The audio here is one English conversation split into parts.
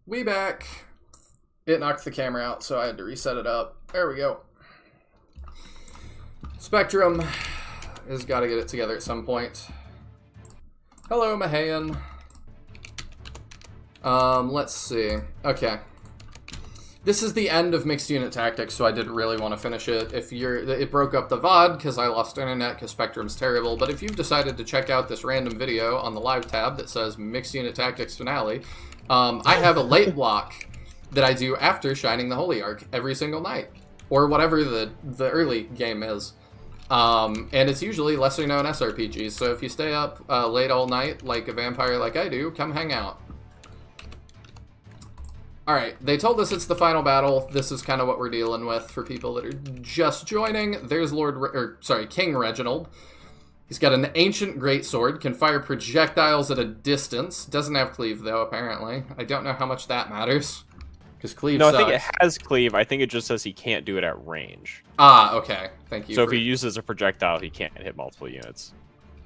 We back. It knocked the camera out, so I had to reset it up. There we go. Spectrum has got to get it together at some point. Hello, Mahayan. Let's see. Okay. This is the end of Mixed Unit Tactics, so I didn't really want to finish it. It broke up the VOD because I lost internet because Spectrum's terrible. But if you've decided to check out this random video on the live tab that says Mixed Unit Tactics Finale, I have a late block that I do after Shining the Holy Ark every single night, or whatever the early game is. And it's usually lesser known SRPGs. So if you stay up late all night like a vampire like I do, come hang out. Alright, they told us it's the final battle. This is kind of what we're dealing with for people that are just joining. There's King Reginald. He's got an ancient greatsword, can fire projectiles at a distance. Doesn't have cleave, though, apparently. I don't know how much that matters. Because cleave sucks. I think it has cleave. I think it just says he can't do it at range. Ah, okay. Thank you. So if he uses a projectile, he can't hit multiple units.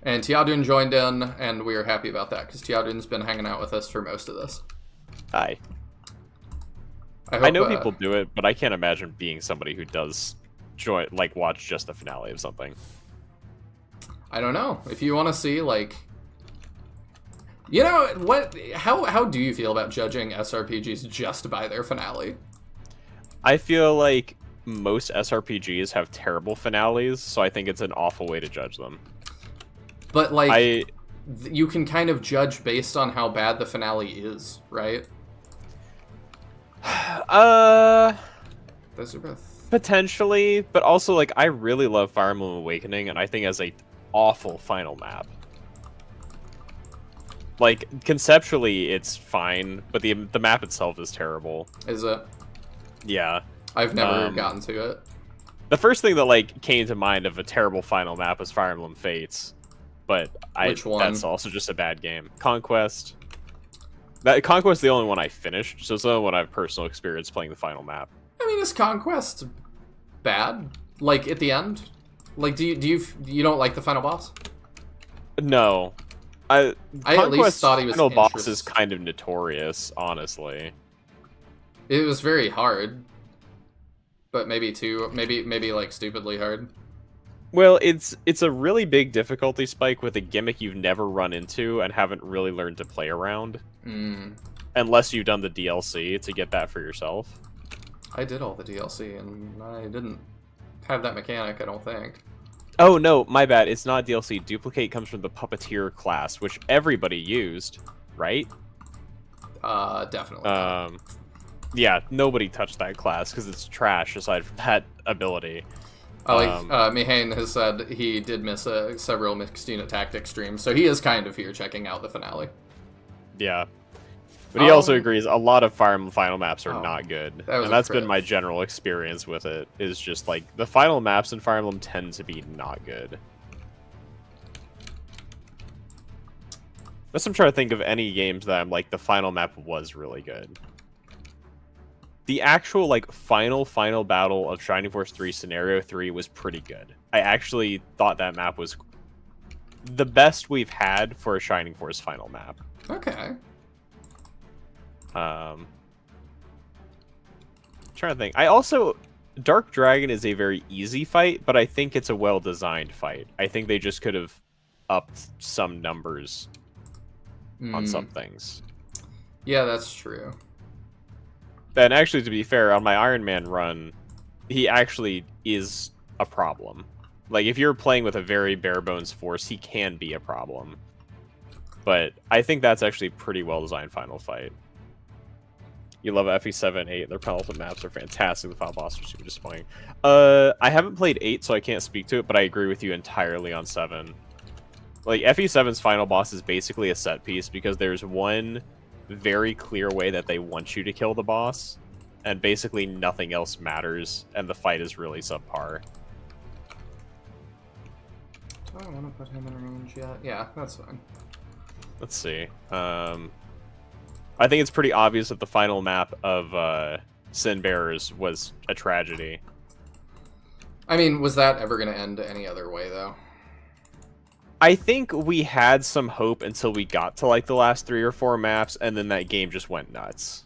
And Tiadun joined in, and we are happy about that, because Tiadun's been hanging out with us for most of this. Hi. I know people do it, but I can't imagine being somebody who does watch just the finale of something. I don't know. If you want to see, like... You know, how do you feel about judging SRPGs just by their finale? I feel like most SRPGs have terrible finales, so I think it's an awful way to judge them. But, like, you can kind of judge based on how bad the finale is, right? Those are both... Potentially, but also, like, I really love Fire Emblem Awakening, and I think it has a awful final map. Like, conceptually, it's fine, but the map itself is terrible. Is it? Yeah. I've never gotten to it. The first thing that, like, came to mind of a terrible final map was Fire Emblem Fates, but Which one? That's also just a bad game. Conquest. Conquest is the only one I finished, so it's the only one I have personal experience playing the final map. I mean, is Conquest bad? Like, at the end? Like, do you don't like the final boss? No. I at least thought he was final boss is kind of notorious, honestly. It was very hard. But maybe like stupidly hard. Well, it's a really big difficulty spike with a gimmick you've never run into and haven't really learned to play around. Unless you've done the DLC to get that for yourself. I did all the DLC, and I didn't have that mechanic, I don't think. Oh, no, my bad. It's not DLC. Duplicate comes from the Puppeteer class, which everybody used, right? Definitely. Yeah, nobody touched that class because it's trash aside from that ability. Mihane has said he did miss several Mixed Unit Tactics streams, so he is kind of here checking out the finale. Yeah. But he also agrees a lot of Fire Emblem final maps are not good. And that's been my general experience with it, is just like, the final maps in Fire Emblem tend to be not good. Unless I'm trying to think of any games that I'm like, the final map was really good. The actual, like, final battle of Shining Force 3 Scenario 3 was pretty good. I actually thought that map was the best we've had for a Shining Force final map. Okay. Trying to think. I also... Dark Dragon is a very easy fight, but I think it's a well-designed fight. I think they just could have upped some numbers on some things. Yeah, that's true. And actually, to be fair, on my Iron Man run, he actually is a problem. Like, if you're playing with a very bare-bones force, he can be a problem. But I think that's actually a pretty well-designed final fight. You love FE7, 8. Their penultimate maps are fantastic. The final boss are super disappointing. I haven't played 8, so I can't speak to it, but I agree with you entirely on 7. Like, FE7's final boss is basically a set piece, because there's one very clear way that they want you to kill the boss, and basically nothing else matters, and the fight is really subpar. Do I want to put him in range yet? Yeah, that's fine. Let's see. I think it's pretty obvious that the final map of Sin Bearers was a tragedy. I mean, was that ever going to end any other way, though? I think we had some hope until we got to, like, the last 3 or 4 maps, and then that game just went nuts.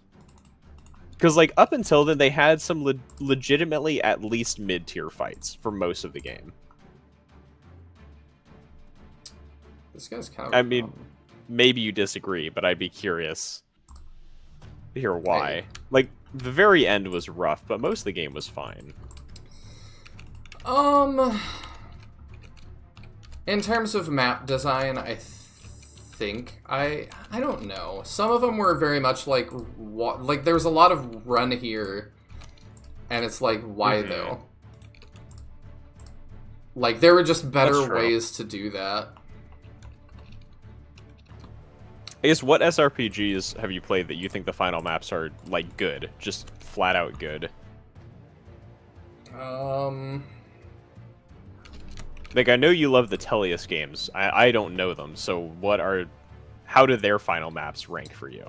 Because, like, up until then, they had some legitimately at least mid-tier fights for most of the game. This guy's kind of... I mean, maybe you disagree, but I'd be curious to hear why. Hey. Like, the very end was rough, but most of the game was fine. In terms of map design, I think I don't know. Some of them were very much like there was a lot of run here, and it's like, why though? Like, there were just better ways to do that. I guess, what SRPGs have you played that you think the final maps are, like, good? Just flat out good? Like, I know you love the Tellius games. I don't know them, so how do their final maps rank for you?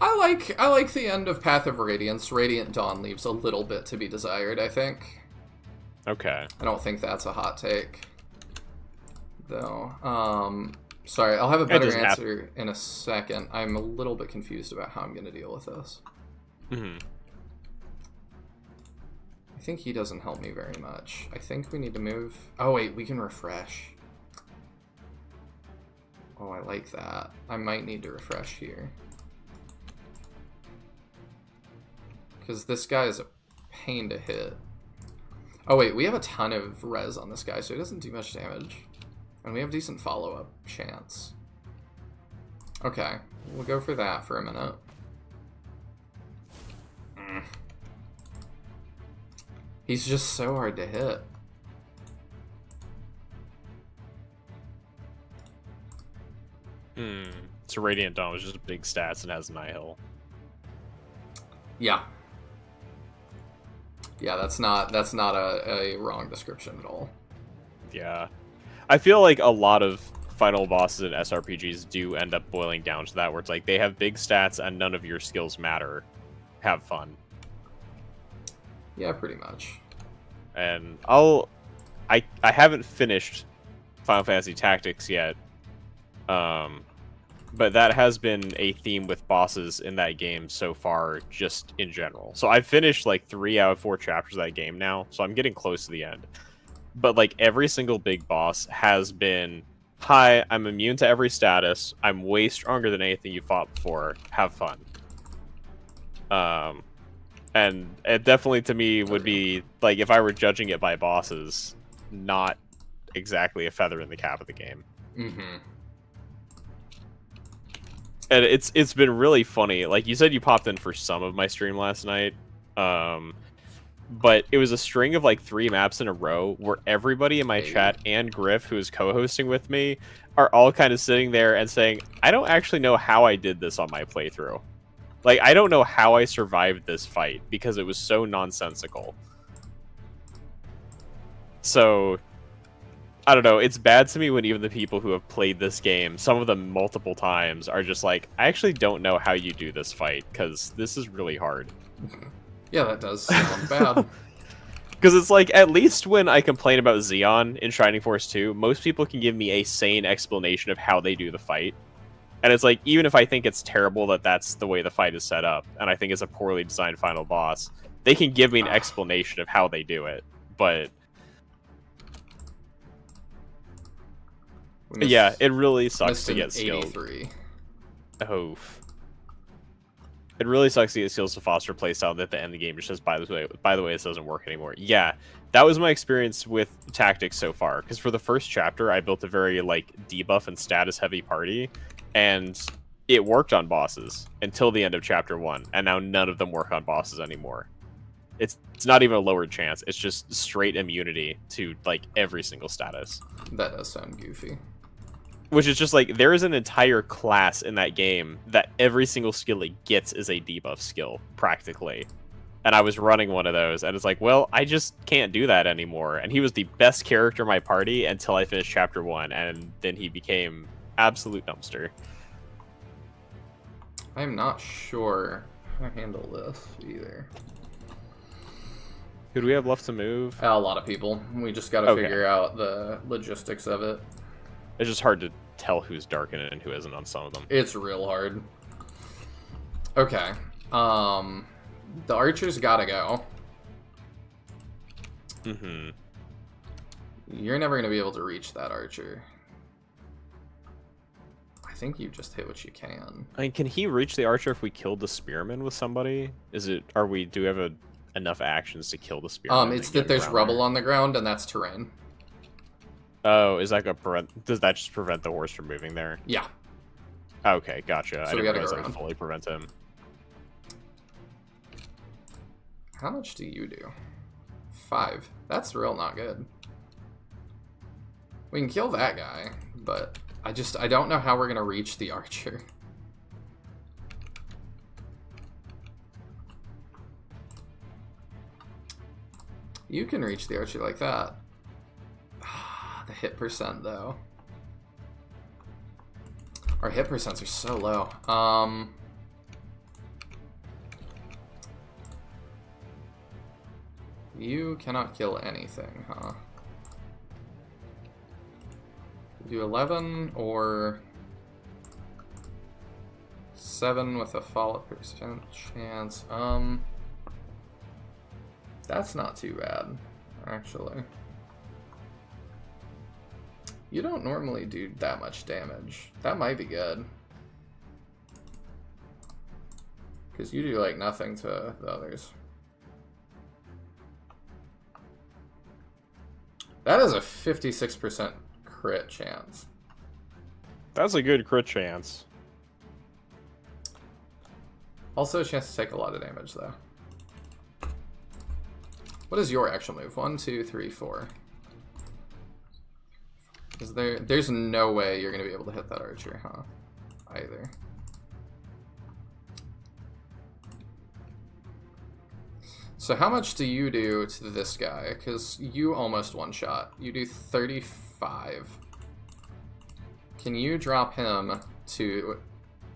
I like the end of Path of Radiance. Radiant Dawn leaves a little bit to be desired, I think. Okay. I don't think that's a hot take, though. Sorry, I'll have a better answer in a second. I'm a little bit confused about how I'm going to deal with this. Mm-hmm. I think he doesn't help me very much. I think we need to move... Oh, wait, we can refresh. Oh, I like that. I might need to refresh here. Because this guy is a pain to hit. Oh, wait, we have a ton of res on this guy, so he doesn't do much damage. And we have decent follow-up chance. Okay, we'll go for that for a minute. He's just so hard to hit. So Radiant Dawn was just big stats and has Nihil. Yeah. Yeah, that's not a wrong description at all. Yeah. I feel like a lot of final bosses in SRPGs do end up boiling down to that, where it's like they have big stats and none of your skills matter. Have fun. Yeah, pretty much. And I haven't finished Final Fantasy Tactics yet, but that has been a theme with bosses in that game so far, just in general. So I've finished like 3 out of 4 chapters of that game now, so I'm getting close to the end. But like every single big boss has been, hi, I'm immune to every status, I'm way stronger than anything you fought before, have fun. And it definitely, to me, would be, like, if I were judging it by bosses, not exactly a feather in the cap of the game. Mm-hmm. And it's been really funny. Like, you said you popped in for some of my stream last night, but it was a string of, like, 3 maps in a row where everybody in my chat and Griff, who is co-hosting with me, are all kind of sitting there and saying, I don't actually know how I did this on my playthrough. Like, I don't know how I survived this fight, because it was so nonsensical. So, I don't know, it's bad to me when even the people who have played this game, some of them multiple times, are just like, I actually don't know how you do this fight, because this is really hard. Yeah, that does sound bad. Because it's like, at least when I complain about Xeon in Shining Force 2, most people can give me a sane explanation of how they do the fight. And it's like, even if I think it's terrible that that's the way the fight is set up, and I think it's a poorly designed final boss, they can give me an explanation of how they do it. But yeah, it really sucks to get skills. Oh. It really sucks to get skills to foster playstyle that at the end of the game just says, by the way, this doesn't work anymore. Yeah, that was my experience with Tactics so far. Because for the first chapter, I built a very, like, debuff and status-heavy party, and it worked on bosses until the end of Chapter 1, and now none of them work on bosses anymore. It's not even a lowered chance, it's just straight immunity to, like, every single status. That does sound goofy. Which is just like, there is an entire class in that game that every single skill it gets is a debuff skill, practically. And I was running one of those, and it's like, well, I just can't do that anymore. And he was the best character in my party until I finished Chapter 1, and then he became absolute dumpster. I'm not sure how to handle this, either. Who do we have left to move? A lot of people. We just gotta figure out the logistics of it. It's just hard to tell who's dark in it and who isn't on some of them. It's real hard. Okay. The archer's gotta go. Mm-hmm. You're never gonna be able to reach that archer. I think you just hit what you can. I mean, can he reach the archer if we killed the spearman with somebody? Do we have enough actions to kill the spearman? It's that there's rubble on the ground, and that's terrain. Oh, is that does that just prevent the horse from moving there? Yeah. Okay, gotcha. So I we didn't gotta realize go I could around. fully prevent him. How much do you do? 5. That's real not good. We can kill that guy, but I don't know how we're gonna reach the archer. You can reach the archer like that. The hit percent, though. Our hit percents are so low. You cannot kill anything, huh? Do 11 or 7 with a follow-up percent chance. That's not too bad, actually. You don't normally do that much damage. That might be good. Because you do, like, nothing to the others. That is a 56% crit chance. That's a good crit chance. Also a chance to take a lot of damage, though. What is your actual move? 1, 2, 3, 4. There's no way you're going to be able to hit that archer, huh? Either. So how much do you do to this guy? Because you almost one-shot. You do 35. Can you drop him to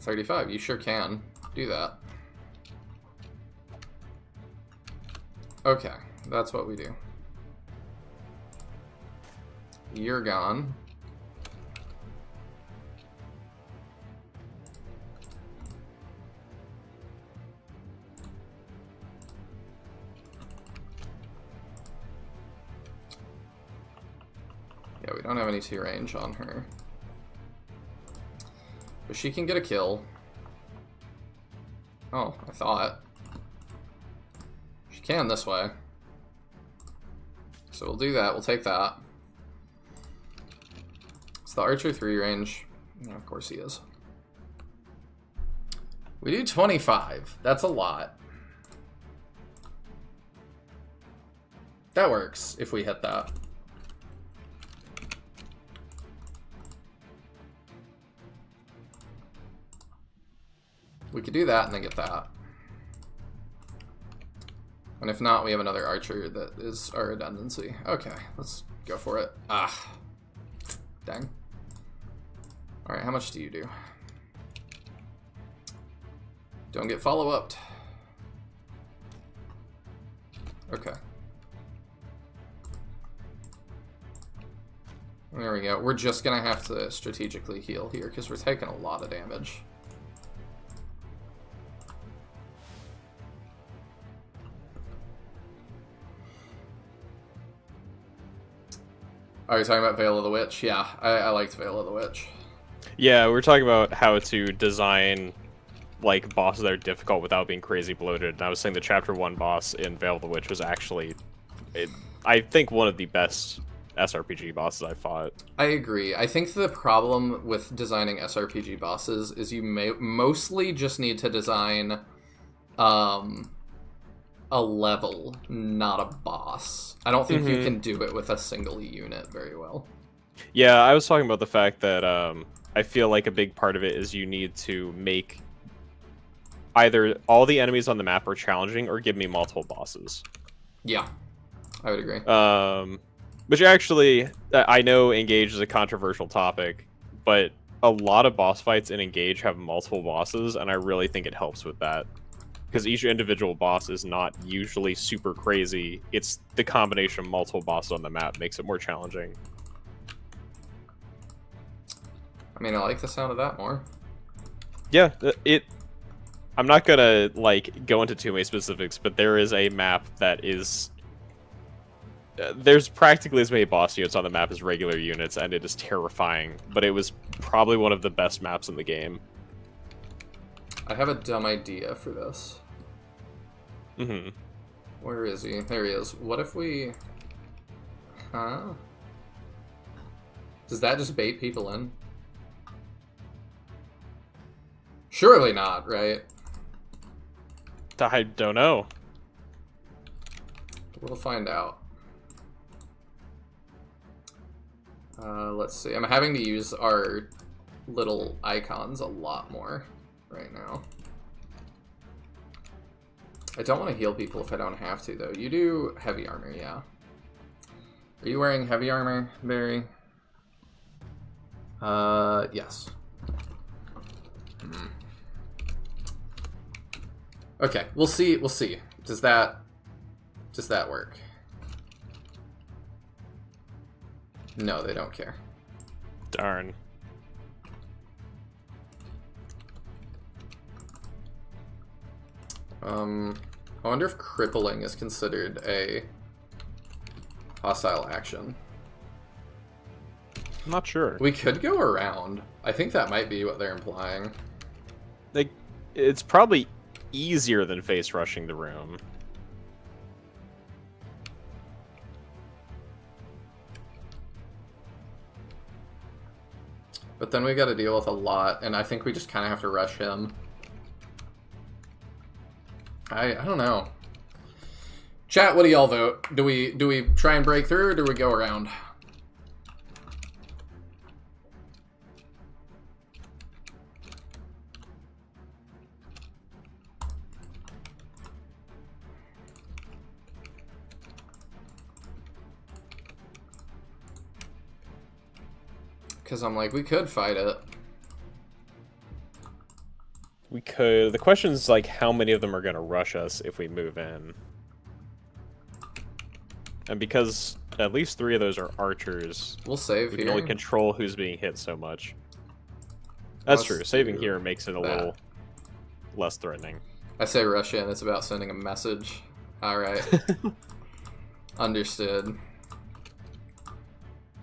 35? You sure can. Do that. Okay, that's what we do. You're gone. Yeah, we don't have any 2 range on her. But she can get a kill. Oh, I thought. She can this way. So we'll do that. We'll take that. It's the archer 3 range. Yeah, of course he is. We do 25. That's a lot. That works if we hit that. We could do that and then get that. And if not, we have another archer that is our redundancy. Okay, let's go for it. Ah. Dang. Alright, how much do you do? Don't get follow-upped. Okay. There we go. We're just gonna have to strategically heal here because we're taking a lot of damage. Are you talking about Veil of the Witch? Yeah, I liked Veil of the Witch. Yeah, we're talking about how to design like bosses that are difficult without being crazy bloated. And I was saying the Chapter 1 boss in Veil of the Witch was actually, I think, one of the best SRPG bosses I fought. I agree. I think the problem with designing SRPG bosses is you mostly just need to design a level, not a boss. I don't think you can do it with a single unit very well. Yeah, I was talking about the fact that I feel like a big part of it is you need to make either all the enemies on the map are challenging or give me multiple bosses. Yeah, I would agree. Which actually, I know Engage is a controversial topic, but a lot of boss fights in Engage have multiple bosses, and I really think it helps with that. Because each individual boss is not usually super crazy. It's the combination of multiple bosses on the map makes it more challenging. I mean, I like the sound of that more. Yeah, I'm not gonna like go into too many specifics, but there is a map that is. There's practically as many boss units on the map as regular units, and it is terrifying. But it was probably one of the best maps in the game. I have a dumb idea for this. Mm-hmm. Where is he? There he is. What if we... Huh? Does that just bait people in? Surely not, right? I don't know. We'll find out. Let's see. I'm having to use our little icons a lot more right now. I don't want to heal people if I don't have to, though. You do heavy armor, yeah. Are you wearing heavy armor, Barry? Yes. Okay, we'll see. We'll see. Does that work? No, they don't care. Darn. I wonder if crippling is considered a hostile action. I'm not sure. We could go around. I think that might be what they're implying. Like, it's probably easier than face rushing the room. But then we got to deal with a lot, and I think we just kind of have to rush him. I don't know. Chat, what do y'all vote? Do we try and break through, or do we go around? Because I'm like, we could fight it. We could. The question is, like, how many of them are going to rush us if we move in? And because at least 3 of those are archers, we'll save we here. can only control who's being hit so much. That's true. Saving here makes it a little less threatening. I say rush in. It's about sending a message. All right. Understood.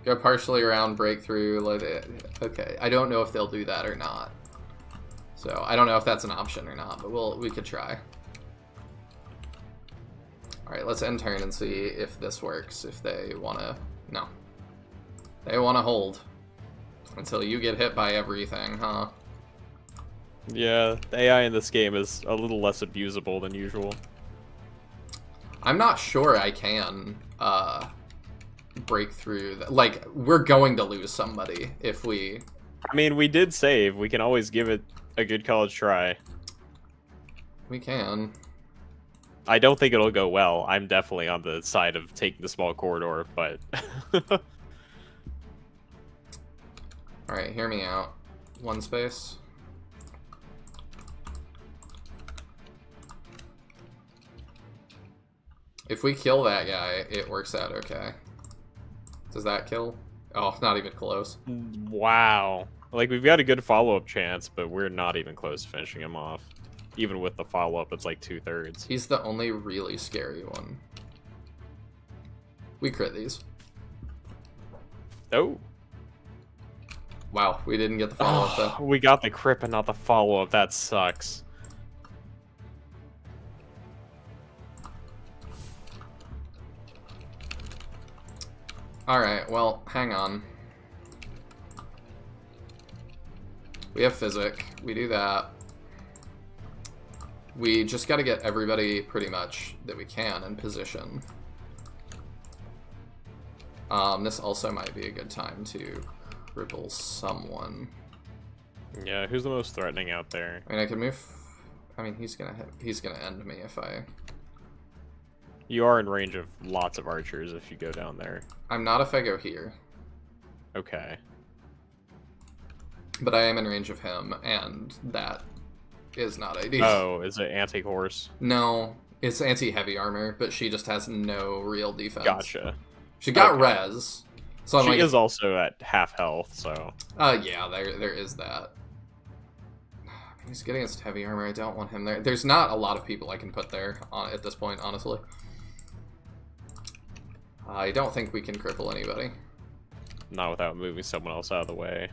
Go partially around, breakthrough. Okay, I don't know if they'll do that or not. So I don't know if that's an option or not, but we could try. All right, let's end turn and see if this works. If they wanna, no, they wanna hold until you get hit by everything, huh? Yeah, the AI in this game is a little less abusable than usual. I'm not sure I can break through. Like, we're going to lose somebody if we... I mean, we did save. We can always give it a good college try. We can. I don't think it'll go well. I'm definitely on the side of taking the small corridor, but... Alright, hear me out. One space. If we kill that guy, it works out okay. Does that kill? Oh, not even close. Wow. Like, we've got a good follow-up chance, but we're not even close to finishing him off. Even with the follow-up, it's like 2/3. He's the only really scary one. We crit these. Oh. Wow, we didn't get the follow-up though. We got the crit, but not the follow-up. That sucks. Alright, well, hang on. We have physic. We do that. We just gotta get everybody, pretty much, that we can in position. This also might be a good time to cripple someone. Yeah, who's the most threatening out there? I mean, I can move... I mean, he's gonna end me if I... You are in range of lots of archers if you go down there. I'm not if I go here. Okay. But I am in range of him, and that is not ideal. Oh, is it anti-horse? No, it's anti-heavy armor, but she just has no real defense. Gotcha. She got res. So I'm she like, is also at half health, so... yeah, there is that. He's good against heavy armor. I don't want him there. There's not a lot of people I can put there at this point, honestly. I don't think we can cripple anybody. Not without moving someone else out of the way.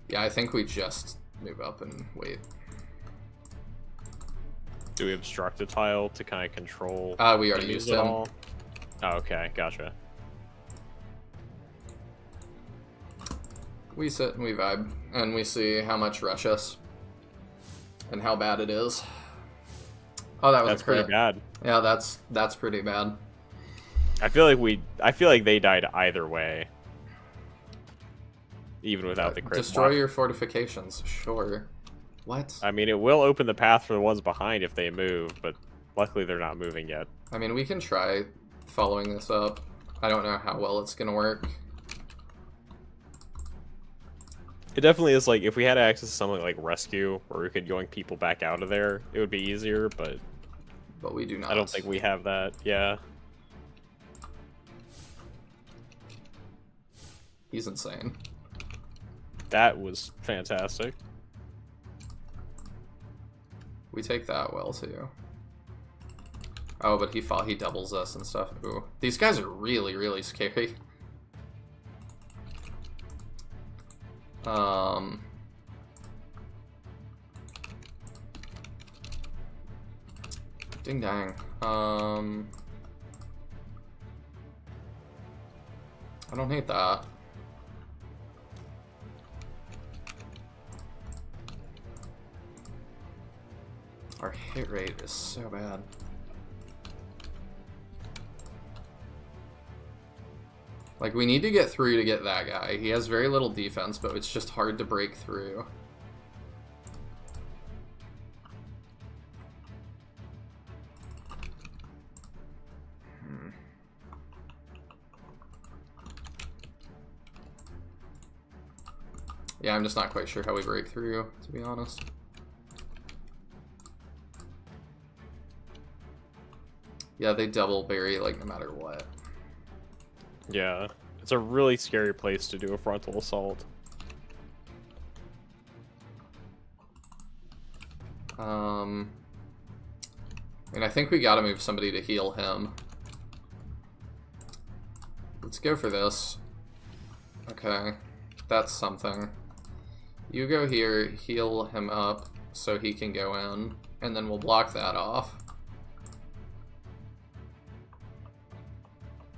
Yeah, I think we just move up and wait. Do we obstruct a tile to kind of control? We already used him. Oh, okay, gotcha. We sit and we vibe, and we see how much rush us, and how bad it is. Oh, that was That's a crit. pretty bad. Yeah, that's pretty bad. I feel like they died either way, even without the crit. Destroy your fortifications, sure. What? I mean, it will open the path for the ones behind if they move, but luckily they're not moving yet. I mean, we can try following this up. I don't know how well it's gonna work. It definitely is, like, if we had access to something like rescue, where we could yoink people back out of there, it would be easier, but we do not. I don't think we have that, yeah. He's insane. That was fantastic. We take that well, too. Oh, but he doubles us and stuff. Ooh. These guys are really, really scary. Ding dang. I don't hate that. Our hit rate is so bad. Like, we need to get through to get that guy. He has very little defense, but it's just hard to break through. Yeah, I'm just not quite sure how we break through, to be honest. Yeah, they double bury, like, no matter what. Yeah, it's a really scary place to do a frontal assault. And I think we gotta move somebody to heal him. Let's go for this. Okay, that's something. You go here, heal him up so he can go in, and then we'll block that off.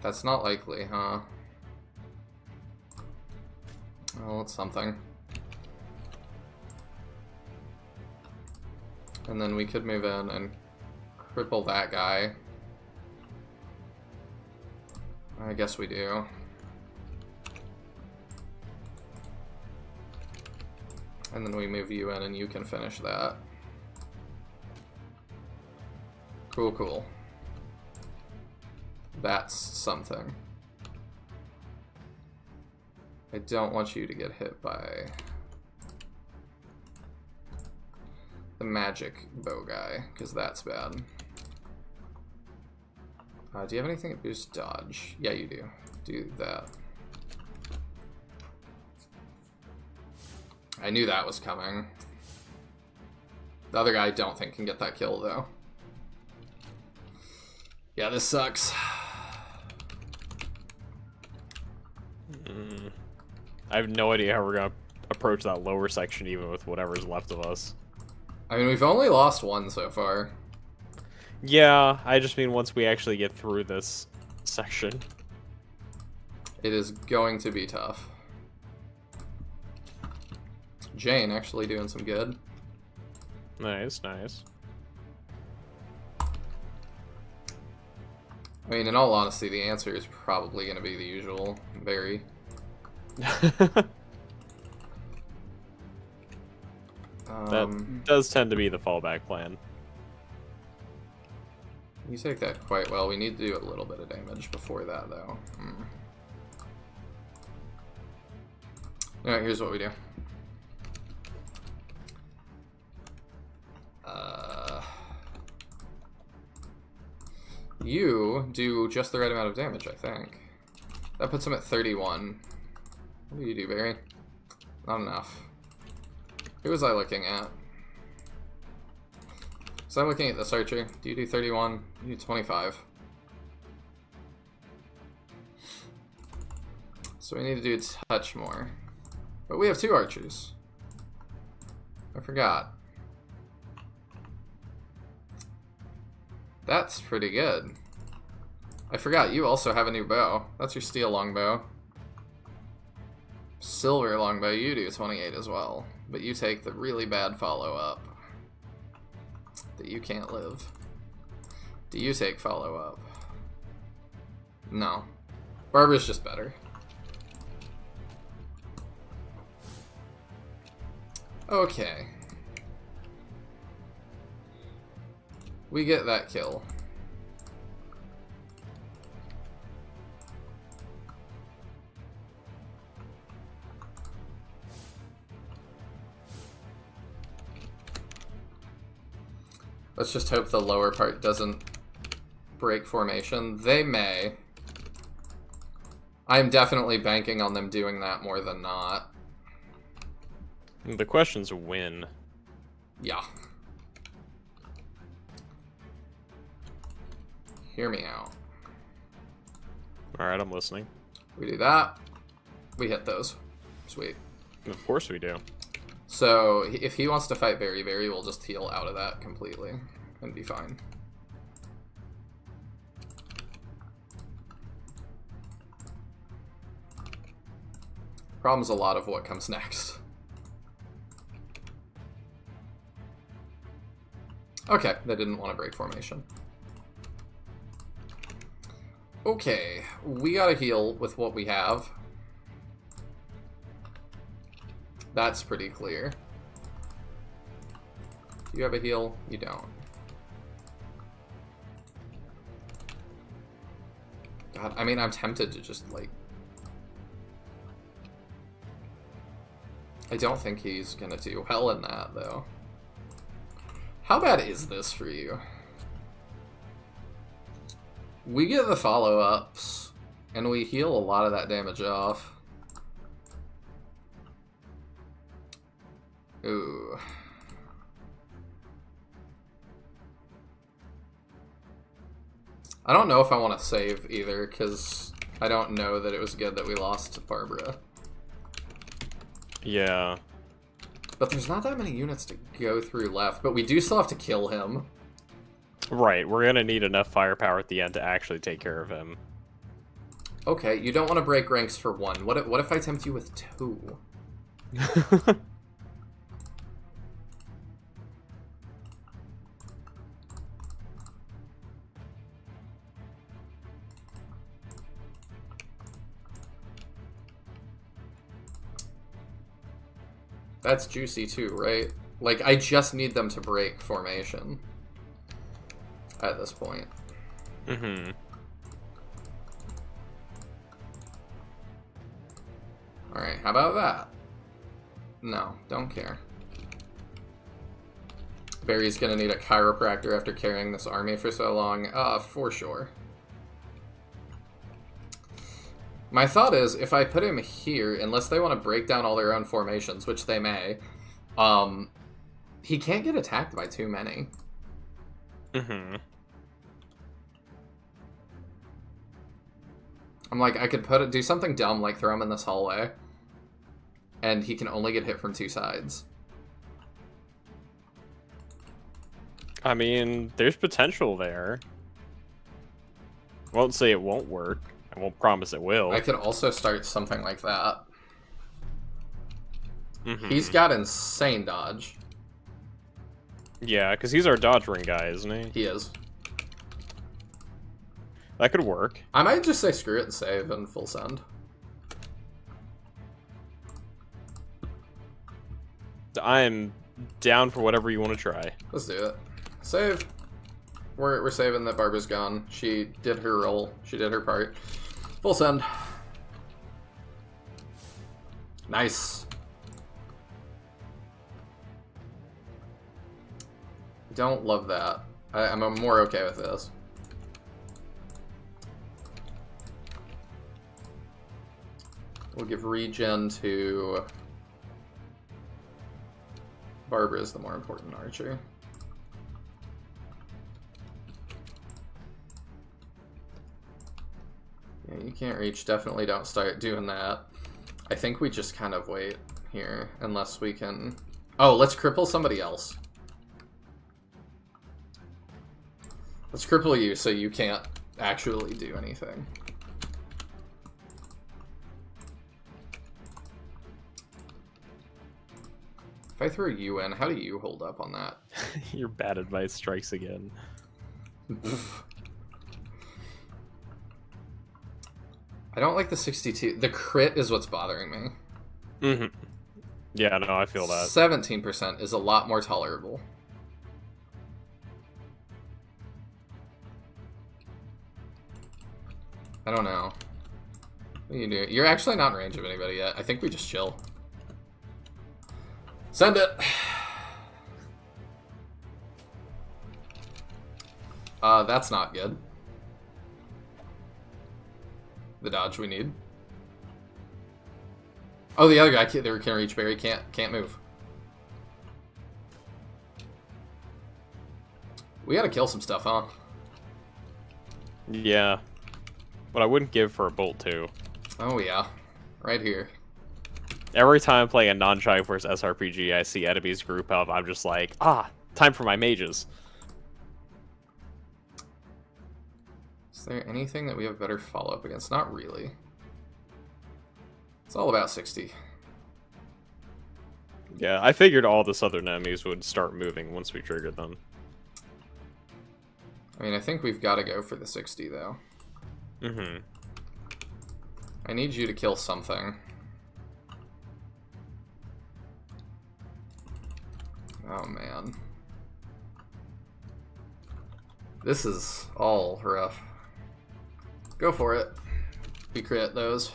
That's not likely, huh? Well, it's something. And then we could move in and cripple that guy. I guess we do. And then we move you in and you can finish that. Cool, cool. That's something. I don't want you to get hit by the magic bow guy, because that's bad. Do you have anything that boosts dodge? Yeah, you do. Do that. I knew that was coming. The other guy I don't think can get that kill, though. Yeah, this sucks. I have no idea how we're gonna approach that lower section even with whatever's left of us. I mean, we've only lost one so far. Yeah, I just mean once we actually get through this section. It is going to be tough. Jane actually doing some good. Nice, nice. I mean, in all honesty, the answer is probably going to be the usual. Very. That does tend to be the fallback plan. You take that quite well. We need to do a little bit of damage before that, though. Alright, here's what we do. You do just the right amount of damage, I think. That puts him at 31. What do you do, Barry? Not enough. Who was I looking at? Was I looking at this archer? Do you do 31? You do 25. So we need to do a touch more. But we have 2 archers. I forgot. That's pretty good. I forgot, you also have a new bow. That's your steel longbow. Silver longbow, you do 28 as well. But you take the really bad follow-up. That you can't live. Do you take follow-up? No. Barbara's just better. Okay. We get that kill. Let's just hope the lower part doesn't break formation. They may. I'm definitely banking on them doing that more than not. The question's when. Yeah. Hear me out. Alright, I'm listening. We do that. We hit those. Sweet. Of course we do. So, if he wants to fight Very, we'll just heal out of that completely and be fine. Problem's a lot of what comes next. Okay, they didn't want to break formation. Okay, we gotta heal with what we have. That's pretty clear. Do you have a heal? You don't. God, I mean, I'm tempted to just, like... I don't think he's gonna do well in that, though. How bad is this for you? We get the follow-ups, and we heal a lot of that damage off. Ooh. I don't know if I want to save either, because I don't know that it was good that we lost to Barbara. Yeah. But there's not that many units to go through left, but we do still have to kill him. Right, we're gonna need enough firepower at the end to actually take care of him. Okay, you don't want to break ranks for 1. What if I tempt you with 2? That's juicy too, right? Like, I just need them to break formation at this point. Mm-hmm. Alright, how about that? No, don't care. Barry's gonna need a chiropractor after carrying this army for so long. For sure. My thought is, if I put him here, unless they want to break down all their own formations, which they may, he can't get attacked by too many. Mm-hmm. I'm like, I could do something dumb, like throw him in this hallway, and he can only get hit from 2 sides. I mean, there's potential there. Won't say it won't work. I won't promise it will. I could also start something like that. Mm-hmm. He's got insane dodge. Yeah, because he's our dodge ring guy, isn't he? He is. That could work. I might just say screw it and save and full send. I'm down for whatever you want to try. Let's do it. Save. We're saving that Barbara's gone. She did her role. She did her part. Full send. Nice. Don't love that. I'm more okay with this. We'll give regen to... Barbara is the more important archer. Yeah, you can't reach. Definitely don't start doing that. I think we just kind of wait here, unless we can... Oh, let's cripple somebody else. Let's cripple you so you can't actually do anything. If I throw you in, how do you hold up on that? Your bad advice strikes again. I don't like the 62. The crit is what's bothering me. Mm-hmm. Yeah, no, I feel that. 17% is a lot more tolerable. I don't know. What do you do? You're actually not in range of anybody yet. I think we just chill. Send it! That's not good. The dodge we need. Oh, the other guy can reach Barry, can't move. We gotta kill some stuff, huh? Yeah. But I wouldn't give for a bolt too. Oh yeah. Right here. Every time I'm playing a non-Triforce SRPG, I see enemies group up, I'm just like, time for my mages. Is there anything that we have better follow-up against? Not really. It's all about 60. Yeah, I figured all the southern enemies would start moving once we triggered them. I mean, I think we've got to go for the 60, though. Mm-hmm. I need you to kill something. Oh, man. This is all rough. Go for it. We crit those.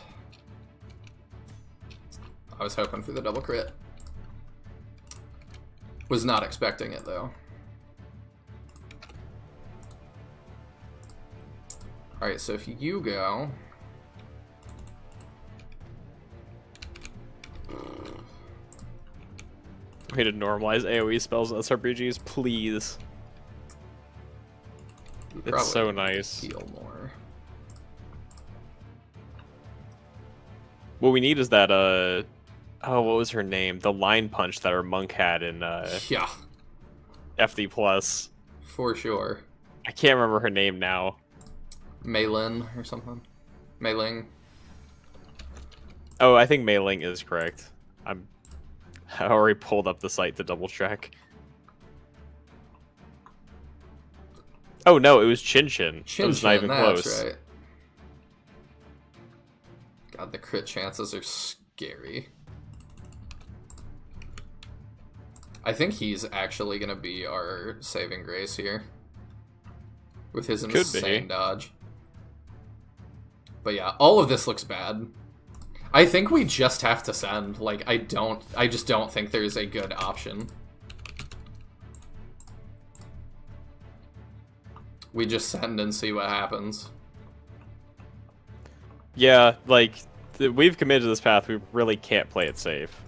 I was hoping for the double crit. Was not expecting it, though. Alright, so if you go... Way to normalize AoE spells in SRPGs, please. It's so nice. Heal more. What we need is that, oh, what was her name? The line punch that our monk had in, yeah. FD+. For sure. I can't remember her name now. Meilin or something. Meiling. Oh, I think Meiling is correct. I already pulled up the site to double check. Oh no, it was Chin Chin. It was not even close. That's right. God, the crit chances are scary. I think he's actually going to be our saving grace here. With his insane dodge. But yeah, all of this looks bad. I think we just have to send. Like, I just don't think there's a good option. We just send and see what happens. Yeah, like, we've committed to this path, we really can't play it safe.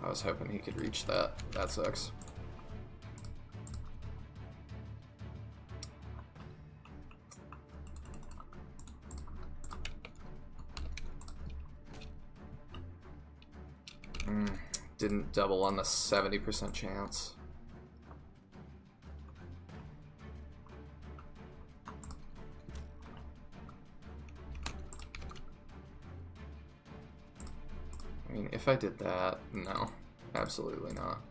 I was hoping he could reach that. That sucks. Didn't double on the 70% chance. I mean, if I did that, no. Absolutely not.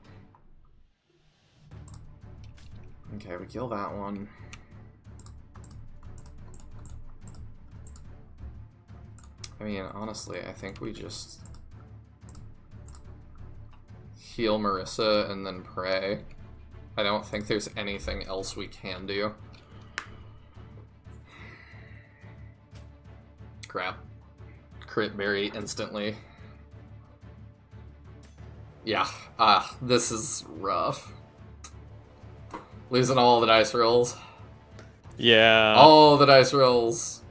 Okay, we kill that one. I mean, honestly, I think we just heal Marissa and then pray. I don't think there's anything else we can do. Crap. crit berry instantly. Yeah, this is rough. Losing all the dice rolls. Yeah. All the dice rolls.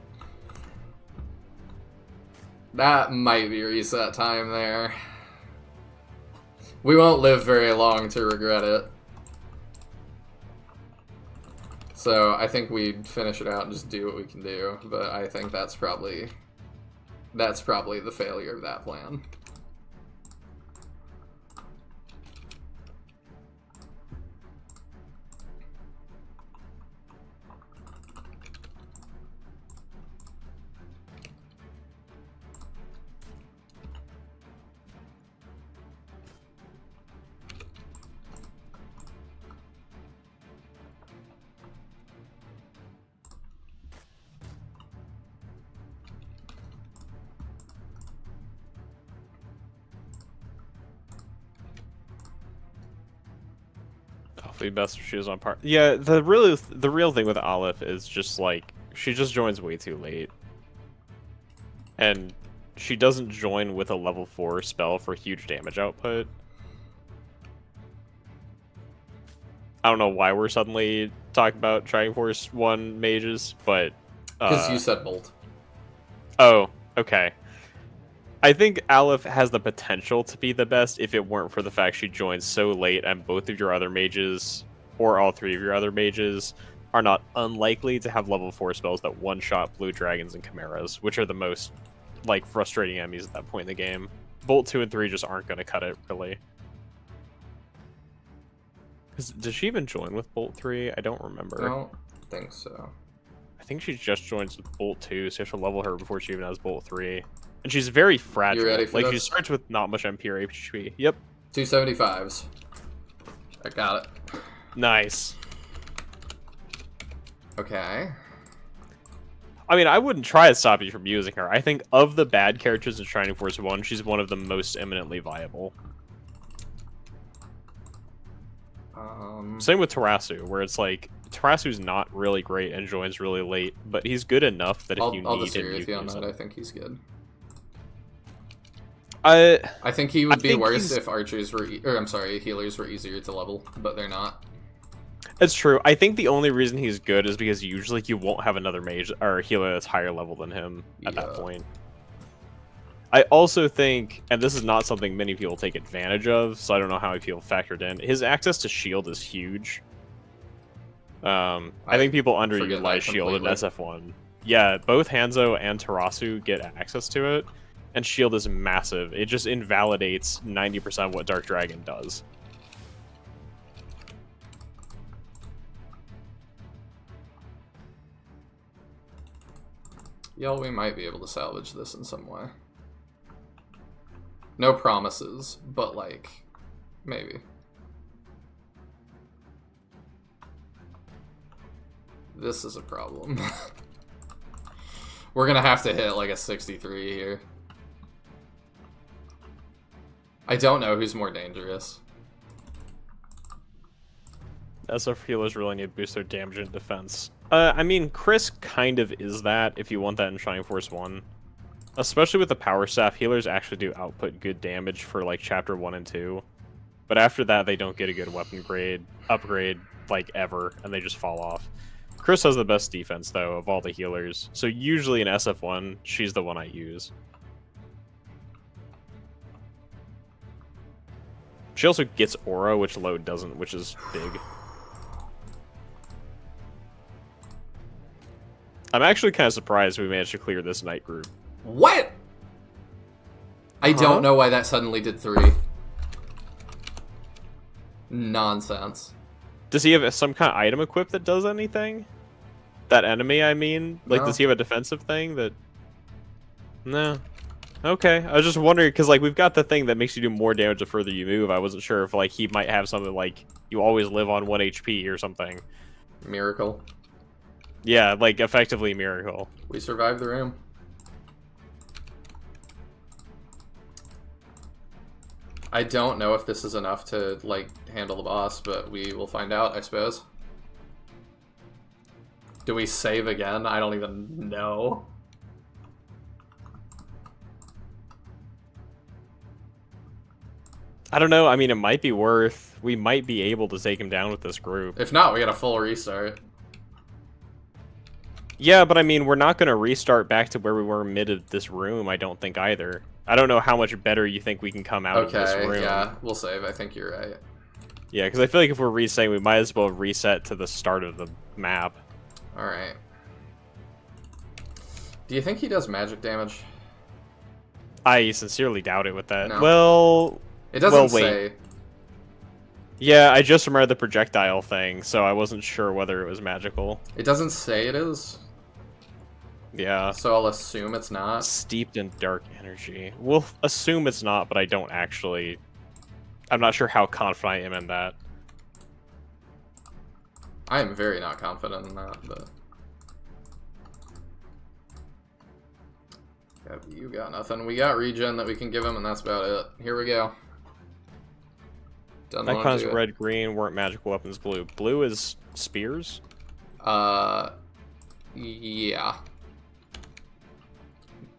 That might be reset time there. We won't live very long to regret it. So I think we'd finish it out and just do what we can do, but I think that's probably the failure of that plan. Hopefully best if she was on par. Yeah, the real thing with Aleph is just like she just joins way too late. And she doesn't join with a level 4 spell for huge damage output. I don't know why we're suddenly talking about Trident Force 1 mages, but because you said Bolt. Oh, okay. I think Aleph has the potential to be the best if it weren't for the fact she joins so late and both of your other mages, or all three of your other mages, are not unlikely to have level 4 spells that one-shot blue dragons and chimeras, which are the most, like, frustrating enemies at that point in the game. Bolt 2 and 3 just aren't going to cut it, really. Does she even join with Bolt 3? I don't remember. I don't think so. I think she just joins with Bolt 2, so you have to level her before she even has Bolt 3. And she's very fragile. You ready for this? She starts with not much MP or HP. Yep. 275s. I got it. Nice. Okay. I mean, I wouldn't try to stop you from using her. I think of the bad characters in Shining Force 1, she's one of the most eminently viable. Same with Tarasu, where it's like, Tarasu's not really great and joins really late, but he's good enough that if you need him, I'll disagree with you on that. I think he's good. I think he would be worse if archers were, healers were easier to level, but they're not. It's true. I think the only reason he's good is because usually you won't have another mage or healer that's higher level than him at that point. I also think, and this is not something many people take advantage of, so I don't know how people factored in, his access to shield is huge. I think people underutilize shield in SF1. Yeah, both Hanzo and Tarasu get access to it, and shield is massive. It just invalidates 90% of what Dark Dragon does. Yo, we might be able to salvage this in some way. No promises, but like, maybe. This is a problem. We're gonna have to hit like a 63 here. I don't know who's more dangerous. SF healers really need to boost their damage and defense. I mean, Chris kind of is that if you want that in Shining Force 1. Especially with the Power Staff, healers actually do output good damage for like Chapter 1 and 2. But after that, they don't get a good weapon upgrade, like ever, and they just fall off. Chris has the best defense, though, of all the healers. So usually in SF1, she's the one I use. She also gets Aura, which Load doesn't, which is big. I'm actually kind of surprised we managed to clear this night group. What? I don't know why that suddenly did 3. Nonsense. Does he have some kind of item equipped that does anything? That enemy, I mean? Like, does he have a defensive thing that... No. Okay, I was just wondering, because, like, we've got the thing that makes you do more damage the further you move. I wasn't sure if, like, he might have something like, you always live on 1 HP or something. Miracle. Yeah, like, effectively Miracle. We survived the room. I don't know if this is enough to, like, handle the boss, but we will find out, I suppose. Do we save again? I don't even know. I don't know. I mean, it might be worth. We might be able to take him down with this group. If not, we get a full restart. Yeah, but I mean, we're not going to restart back to where we were mid of this room, I don't think either. I don't know how much better you think we can come out of this room. Okay, yeah, we'll save. I think you're right. Yeah, because I feel like if we're resetting, we might as well reset to the start of the map. Alright. Do you think he does magic damage? I sincerely doubt it with that. No. Well... It doesn't well, say. Yeah, I just remembered the projectile thing, so I wasn't sure whether it was magical. It doesn't say it is. Yeah. So I'll assume it's not. Steeped in dark energy. We'll assume it's not, but I don't actually... I'm not sure how confident I am in that. I am very not confident in that, but... Yeah, you got nothing. We got regen that we can give him, and that's about it. Here we go. Icons red, green weren't magical weapons. Blue. Blue is spears? Yeah.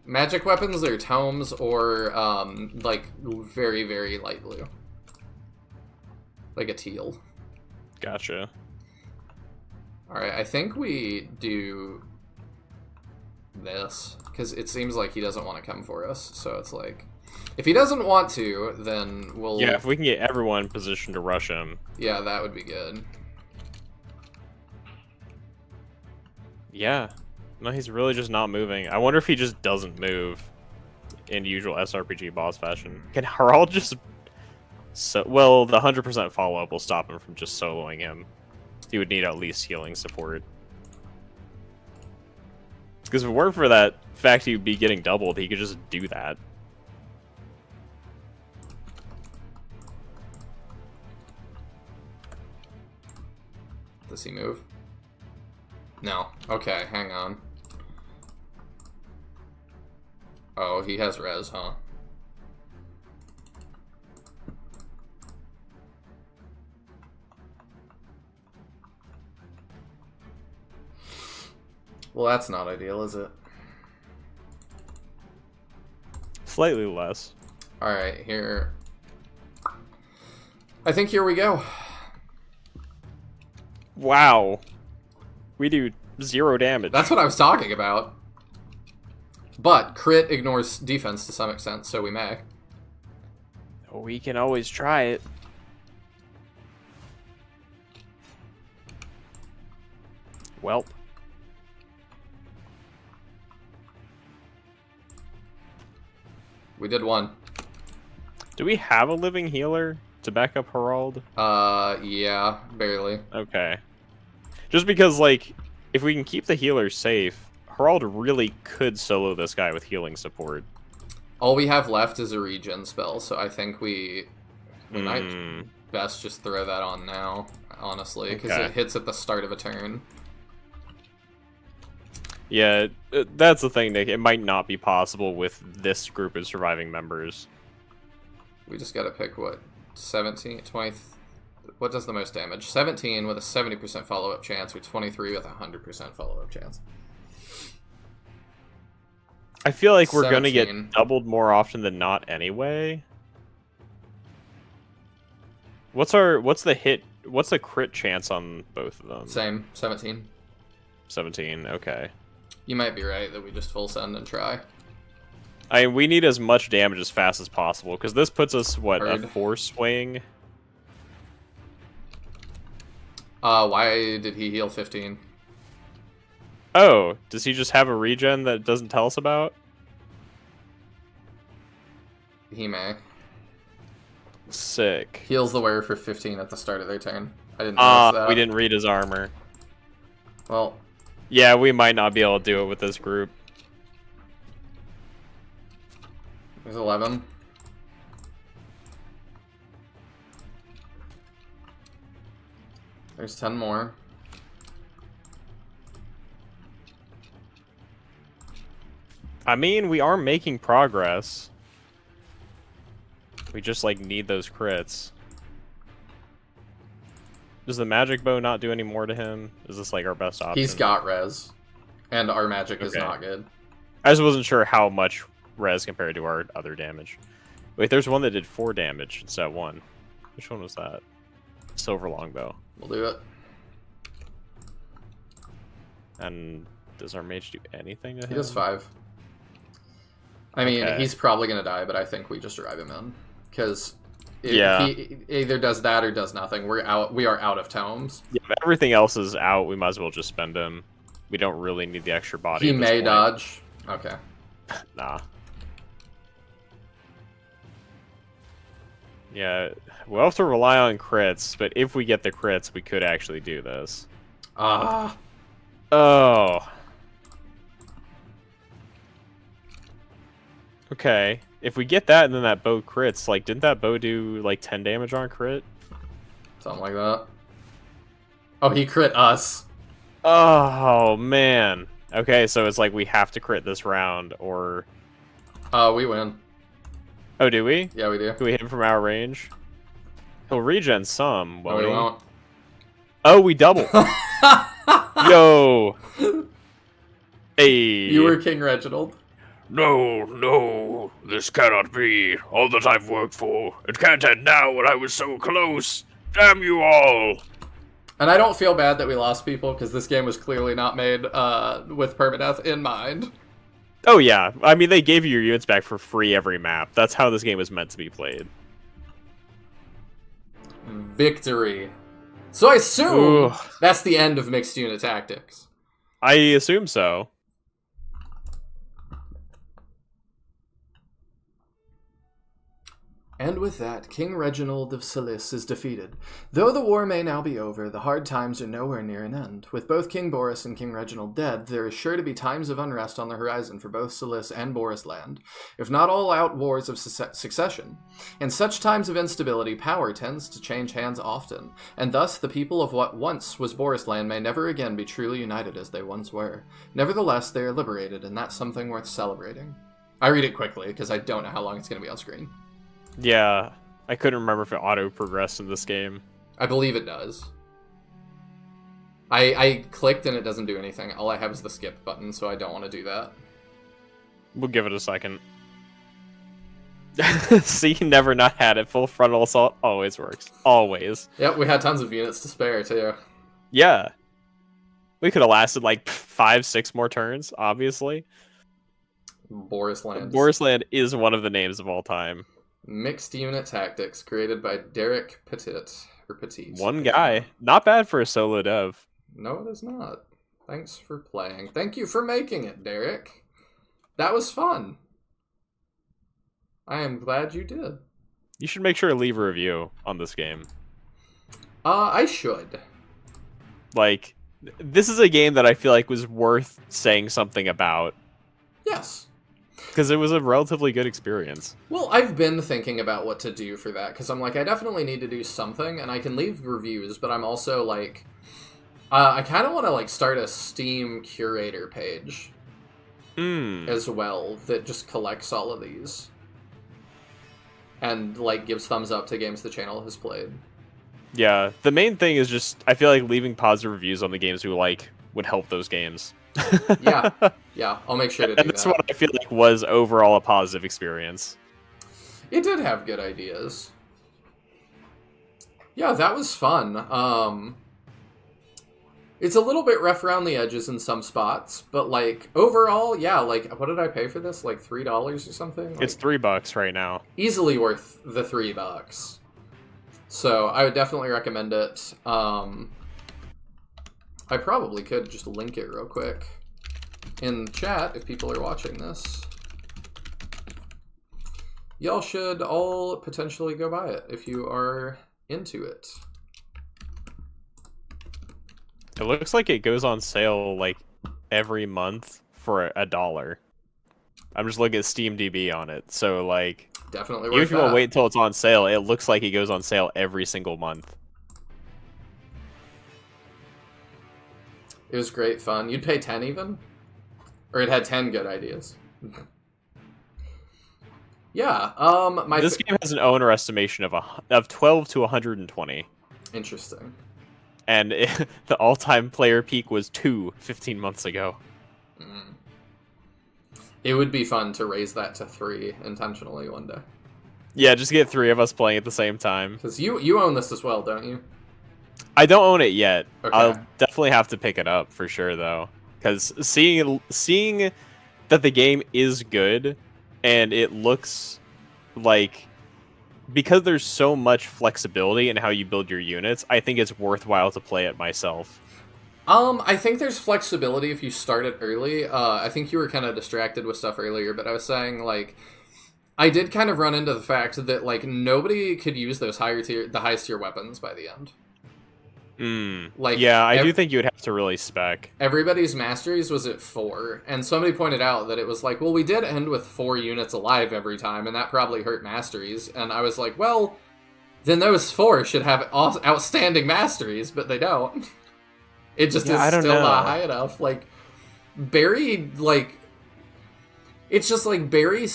Magic weapons are tomes or, like, very, very light blue. Like a teal. Gotcha. Alright, I think we do this, because it seems like he doesn't want to come for us, so it's like... If he doesn't want to, then we'll... Yeah, if we can get everyone positioned to rush him. Yeah, that would be good. Yeah. No, he's really just not moving. I wonder if he just doesn't move in usual SRPG boss fashion. Can Harald just... So, well, the 100% follow-up will stop him from just soloing him. He would need at least healing support. Because if it weren't for that fact he'd be getting doubled, he could just do that. Does he move? No. Okay, hang on. Oh, he has res, huh? Well, that's not ideal, is it? Slightly less. Alright, here... I think here we go. Wow. We do 0 damage. That's what I was talking about. But crit ignores defense to some extent, so we may. We can always try it. Welp. We did one. Do we have a living healer to back up Harald? Yeah, barely. Okay. Just because, like, if we can keep the healer safe, Harald really could solo this guy with healing support. All we have left is a regen spell, so I think we might best just throw that on now, honestly, because it hits at the start of a turn. Yeah, that's the thing, Nick. It might not be possible with this group of surviving members. We just gotta pick, what, 17, 20... What does the most damage? 17 with a 70% follow-up chance, or 23 with a 100% follow-up chance. I feel like we're gonna 17. get doubled more often than not anyway. What's the crit chance on both of them? Same, 17. 17, okay. You might be right that we just full send and try. We need as much damage as fast as possible, because this puts us, what, a 4 swing? Why did he heal 15? Oh, does he just have a regen that doesn't tell us about? He may. Sick. Heals the wearer for 15 at the start of their turn. I didn't notice that. We didn't read his armor. Well... Yeah, we might not be able to do it with this group. There's 11. There's 10 more. I mean, we are making progress. We just, like, need those crits. Does the magic bow not do any more to him? Is this, like, our best option? He's got res. And our magic is not good. I just wasn't sure how much res compared to our other damage. Wait, there's one that did 4 damage instead of 1. Which one was that? Silver longbow. We'll do it. And does our mage do anything to him? He does 5. I mean, Okay. he's probably going to die, but I think we just drive him in. Because Yeah. he either does that or does nothing. We are out of tomes. Yeah, if everything else is out, we might as well just spend him. We don't really need the extra body. He at this may point. dodge. Okay. Nah. Yeah, we'll have to rely on crits, but if we get the crits, we could actually do this. Ah. Oh. Okay. If we get that and then that bow crits, like, didn't that bow do, like, 10 damage on crit? Something like that. Oh, he crit us. Oh, man. Okay, so it's like we have to crit this round, or... We win. Oh, do we? Yeah, we do. Can we hit him from our range? He'll regen some, No, won't we he? won't. Oh, we double. Yo. Hey. You were King Reginald. No, no, this cannot be. All that I've worked for. It can't end now when I was so close. Damn you all. And I don't feel bad that we lost people, because this game was clearly not made with permadeath in mind. Oh, yeah. I mean, they gave you your units back for free every map. That's how this game was meant to be played. Victory. So I assume Ooh. that's the end of mixed unit tactics. I assume so. And with that, King Reginald of Salis is defeated. Though the war may now be over, the hard times are nowhere near an end. With both King Boris and King Reginald dead, there is sure to be times of unrest on the horizon for both Salis and Borisland, if not all-out wars of succession. In such times of instability, power tends to change hands often, and thus the people of what once was Borisland may never again be truly united as they once were. Nevertheless, they are liberated, and that's something worth celebrating. I read it quickly, because I don't know how long it's going to be on screen. Yeah. I couldn't remember if it auto-progressed in this game. I believe it does. I clicked and it doesn't do anything. All I have is the skip button, so I don't want to do that. We'll give it a second. See, never not had it. Full frontal assault always works. Always. Yep, we had tons of units to spare, too. Yeah. We could have lasted like 5-6 more turns, obviously. Borisland. Borisland is one of the names of all time. Mixed unit tactics created by Derek Petit. Or Petit. One guy. Not bad for a solo dev. No, it is not. Thanks for playing. Thank you for making it, Derek. That was fun. I am glad you did. You should make sure to leave a review on this game. I should. Like, this is a game that I feel like was worth saying something about. Yes. Because it was a relatively good experience. Well, I've been thinking about what to do for that, because I'm like, I definitely need to do something, and I can leave reviews, but I'm also like, I kind of want to like start a Steam curator page as well that just collects all of these and like gives thumbs up to games the channel has played. Yeah, the main thing is just, I feel like leaving positive reviews on the games we like would help those games. Yeah, I'll make sure to do And that's that. what I feel like was overall a positive experience. It did have good ideas. Yeah, that was fun. It's a little bit rough around the edges in some spots, but like overall, yeah, like what did I pay for this? Like $3 or something? Like, It's $3 right now. easily worth the $3. So I would definitely recommend it. I probably could just link it real quick in chat if people are watching this. Y'all should all potentially go buy it if you are into it. It looks like it goes on sale like every month for $1. I'm just looking at SteamDB on it, so like Definitely even worth if you want that. to wait until it's on sale, it looks like it goes on sale every single month. It was great fun. You'd pay 10 even? Or it had 10 good ideas. Yeah, This game has an owner estimation of 12 to 120. Interesting. And the all-time player peak was 2 15 months ago. It would be fun to raise that to 3 intentionally one day. Yeah, just get 3 of us playing at the same time. Because you own this as well, don't you? I don't own it yet. Okay. I'll definitely have to pick it up for sure, though. Because seeing that the game is good, and it looks like... Because there's so much flexibility in how you build your units, I think it's worthwhile to play it myself. I think there's flexibility if you start it early. I think you were kind of distracted with stuff earlier, but I was saying, like, I did kind of run into the fact that, like, nobody could use those the highest tier weapons by the end. Like, yeah, I do think you would have to really spec. Everybody's masteries was at 4, and somebody pointed out that it was like, well, we did end with 4 units alive every time, and that probably hurt masteries. And I was like, well, then those 4 should have outstanding masteries, but they don't. It just is still not high enough. Like, Barry, like... It's just like Barry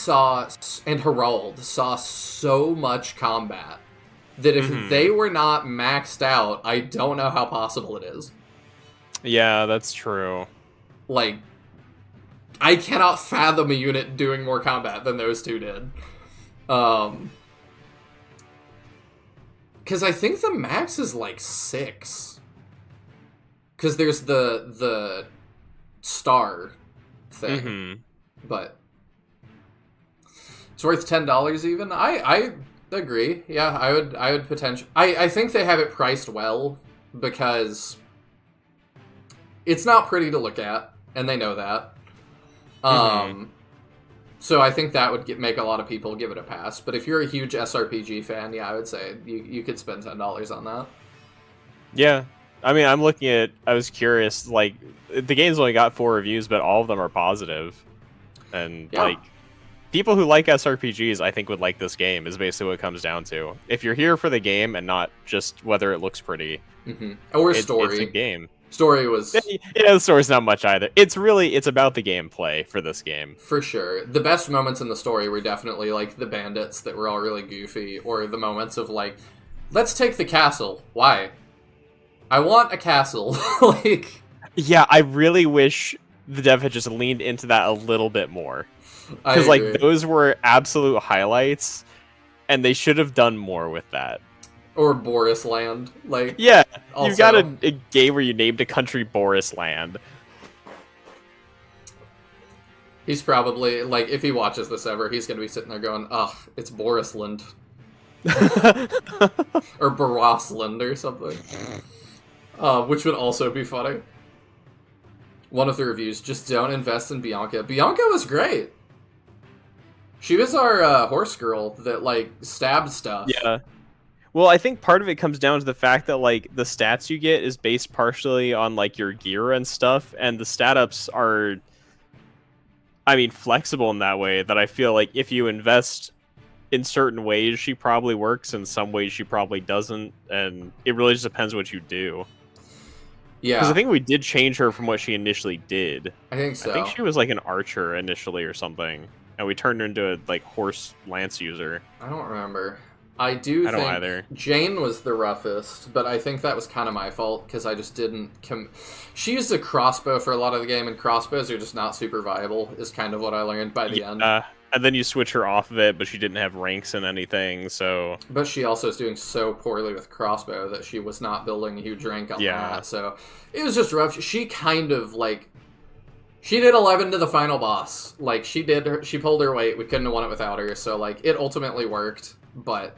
and Herald saw so much combat that if they were not maxed out, I don't know how possible it is. Yeah, that's true. Like, I cannot fathom a unit doing more combat than those 2 did. Because I think the max is like 6. Because there's the star thing. But it's worth $10 even. I agree. Yeah, I would potentially... I think they have it priced well because it's not pretty to look at, and they know that. So I think that would make a lot of people give it a pass. But if you're a huge SRPG fan, yeah, I would say you could spend $10 on that. Yeah. I mean, I was curious, like, the game's only got 4 reviews, but all of them are positive. And, like... People who like SRPGs, I think, would like this game, is basically what it comes down to. If you're here for the game and not just whether it looks pretty. Or story. It's a game. Story was... Yeah, the story's not much either. It's about the gameplay for this game. For sure. The best moments in the story were definitely, like, the bandits that were all really goofy, or the moments of, like, let's take the castle. Why? I want a castle. Like... Yeah, I really wish the dev had just leaned into that a little bit more. Because, like, those were absolute highlights, and they should have done more with that. Or Boris Land. Like, yeah, also... you've got a game where you named a country Boris Land. He's probably, like, if he watches this ever, he's going to be sitting there going, ugh, it's Borisland. Or Borosland or something. Which would also be funny. One of the reviews, just don't invest in Bianca. Bianca was great. She was our horse girl that, like, stabbed stuff. Yeah. Well, I think part of it comes down to the fact that, like, the stats you get is based partially on, like, your gear and stuff, and the stat ups are, I mean, flexible in that way, that I feel like if you invest in certain ways, she probably works, in some ways she probably doesn't, and it really just depends what you do. Yeah. Because I think we did change her from what she initially did. I think so. I think she was, like, an archer initially or something. And we turned her into a, like, horse lance user. I don't remember. I don't either. Jane was the roughest, but I think that was kind of my fault, because I just didn't... She used a crossbow for a lot of the game, and crossbows are just not super viable, is kind of what I learned by the end. And then you switch her off of it, but she didn't have ranks in anything, so... But she also is doing so poorly with crossbow that she was not building a huge rank on that, so... It was just rough. She kind of, like... She did 11 to the final boss. Like, she pulled her weight. We couldn't have won it without her. So, like, it ultimately worked. But,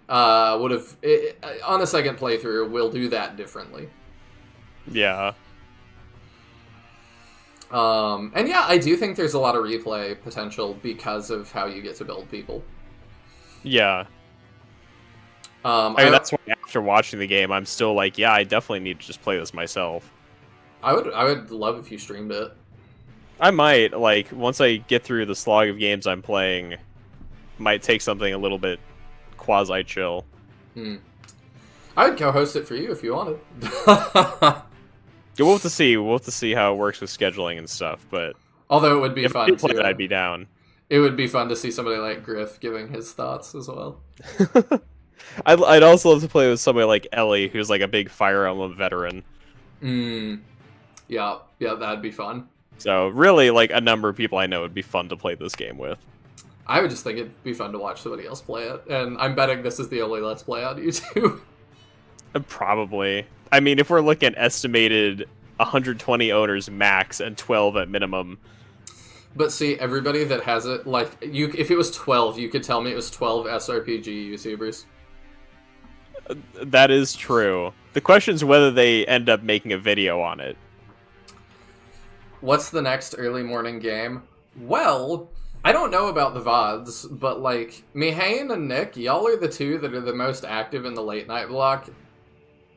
on a second playthrough, we'll do that differently. Yeah. And yeah, I do think there's a lot of replay potential because of how you get to build people. Yeah. I mean, that's why after watching the game, I'm still like, yeah, I definitely need to just play this myself. I would love if you streamed it. I might, like, once I get through the slog of games I'm playing, might take something a little bit quasi-chill. I would co-host it for you if you wanted. We'll have to see. We'll have to see how it works with scheduling and stuff, but... Although it would be fun, too. I'd be down. It would be fun to see somebody like Griff giving his thoughts as well. I'd also love to play with somebody like Ellie, who's like a big Fire Emblem veteran. Yeah, that'd be fun. So really, like, a number of people I know would be fun to play this game with. I would just think it'd be fun to watch somebody else play it, and I'm betting this is the only Let's Play on YouTube. Probably. I mean, if we're looking at estimated 120 owners max and 12 at minimum. But see, everybody that has it, like, if it was 12, you could tell me it was 12 SRPG YouTubers. That is true. The question is whether they end up making a video on it. What's the next early morning game? Well, I don't know about the VODs, but, like, Mihane and Nick, y'all are the two that are the most active in the late night block.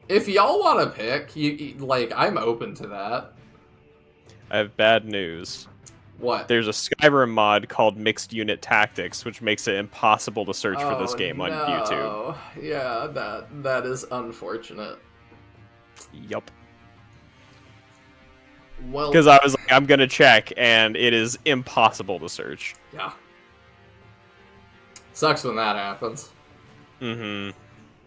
If y'all want to pick, like, I'm open to that. I have bad news. What? There's a Skyrim mod called Mixed Unit Tactics, which makes it impossible to search for this game on YouTube. Yeah, that is unfortunate. Yup. Well, Because I was like, I'm gonna check, and it is impossible to search. yeah. Sucks when that happens. Mm-hmm.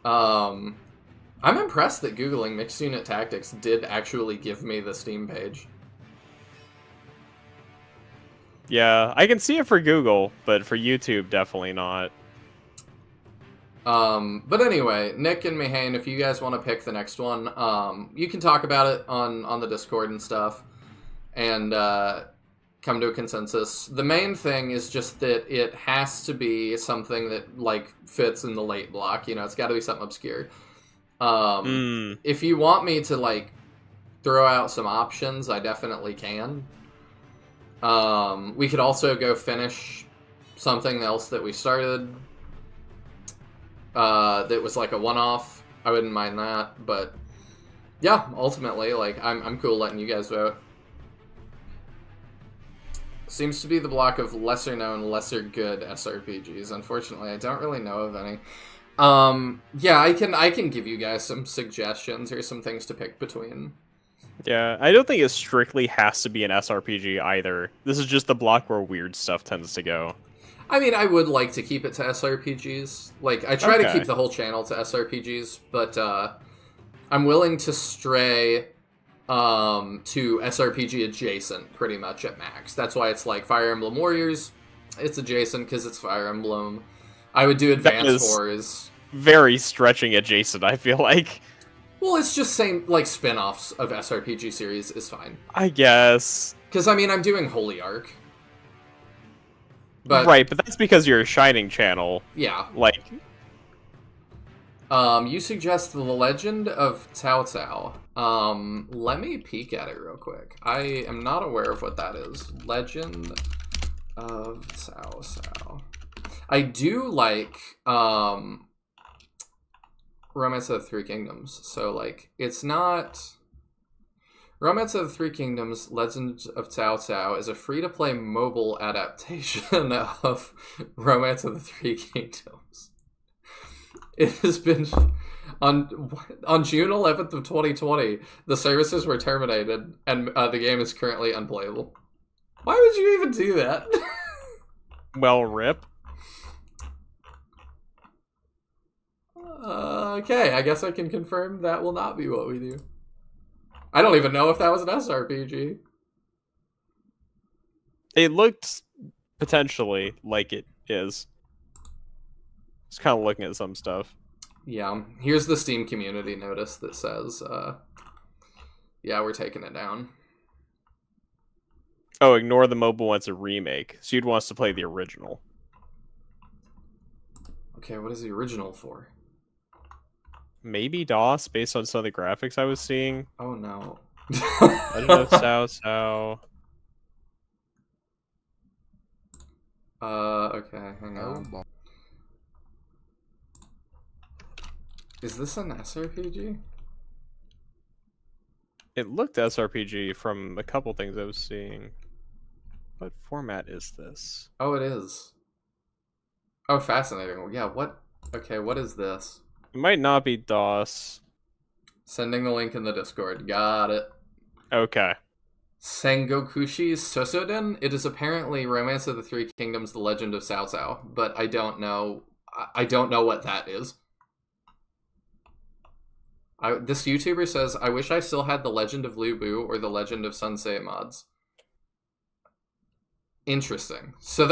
I'm impressed that Googling Mixed Unit Tactics did actually give me the Steam page. Yeah, I can see it for Google, but for YouTube, definitely not. But anyway, Nick and Mihane, if you guys want to pick the next one, you can talk about it on the Discord and stuff, and come to a consensus. The main thing is just that it has to be something that, like, fits in the late block. You know, it's got to be something obscure. If you want me to, like, throw out some options, I definitely can. We could also go finish something else that we started that was like a one-off. I wouldn't mind that, but yeah, ultimately, like, I'm cool letting you guys vote. Seems to be the block of lesser-known, lesser-good SRPGs. Unfortunately, I don't really know of any. Yeah, I can give you guys some suggestions or some things to pick between. Yeah, I don't think it strictly has to be an SRPG either. This is just the block where weird stuff tends to go. I mean, I would like to keep it to SRPGs. Like, I try to Okay. keep the whole channel to SRPGs, but I'm willing to stray to SRPG adjacent pretty much at max. That's why it's like Fire Emblem Warriors. It's adjacent because it's Fire Emblem. I would do Advance Wars. Very stretching adjacent, I feel like. Well, it's just same, like, spin-offs of SRPG series is fine. I guess. Because, I mean, I'm doing Holy Arc. But, Right, but that's because you're a Shining channel. yeah. Like, You suggest The Legend of Cao Cao. Let me peek at it real quick. I am not aware of what that is. Legend of Cao Cao. I do like, Romance of the Three Kingdoms. So, like, it's not... Romance of the Three Kingdoms, Legend of Cao Cao is a free-to-play mobile adaptation of Romance of the Three Kingdoms. It has been... On June 11th of 2020, the services were terminated, and the game is currently unplayable. Why would you even do that? well, rip. Okay, I guess I can confirm that will not be what we do. I don't even know if that was an SRPG. It looked potentially like it is. Just kind of looking at some stuff. Yeah, here's the Steam community notice that says, yeah, we're taking it down. Oh, ignore the mobile one's a remake. So you'd want us to play the original. Okay, what is the original for? Maybe DOS, based on some of the graphics I was seeing. Oh no. I don't know, Sao. Okay, hang on. Is this an SRPG? It looked SRPG from a couple things I was seeing. What format is this? Oh, it is. Oh, fascinating. Yeah, what? Okay, what is this? It might not be DOS. Sending the link in the Discord. Got it. Okay. Sengokushi Sosoden? It is apparently Romance of the Three Kingdoms, The Legend of Cao Cao, but I don't know. I don't know what that is. This YouTuber says, I wish I still had The Legend of Lu Bu or The Legend of Sun Ce mods. Interesting. So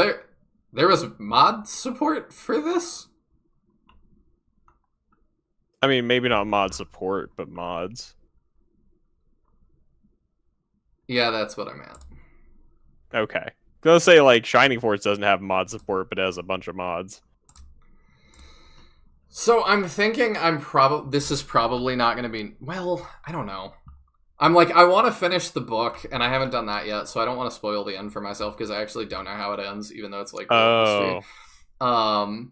There was mod support for this? I mean, maybe not mod support, but mods. Yeah, that's what I meant. Okay. Gonna say, like, Shining Force doesn't have mod support, but it has a bunch of mods. So I'm thinking this is probably not going to be... Well, I don't know. I'm like, I want to finish the book, and I haven't done that yet, so I don't want to spoil the end for myself, because I actually don't know how it ends, even though it's, like, real history.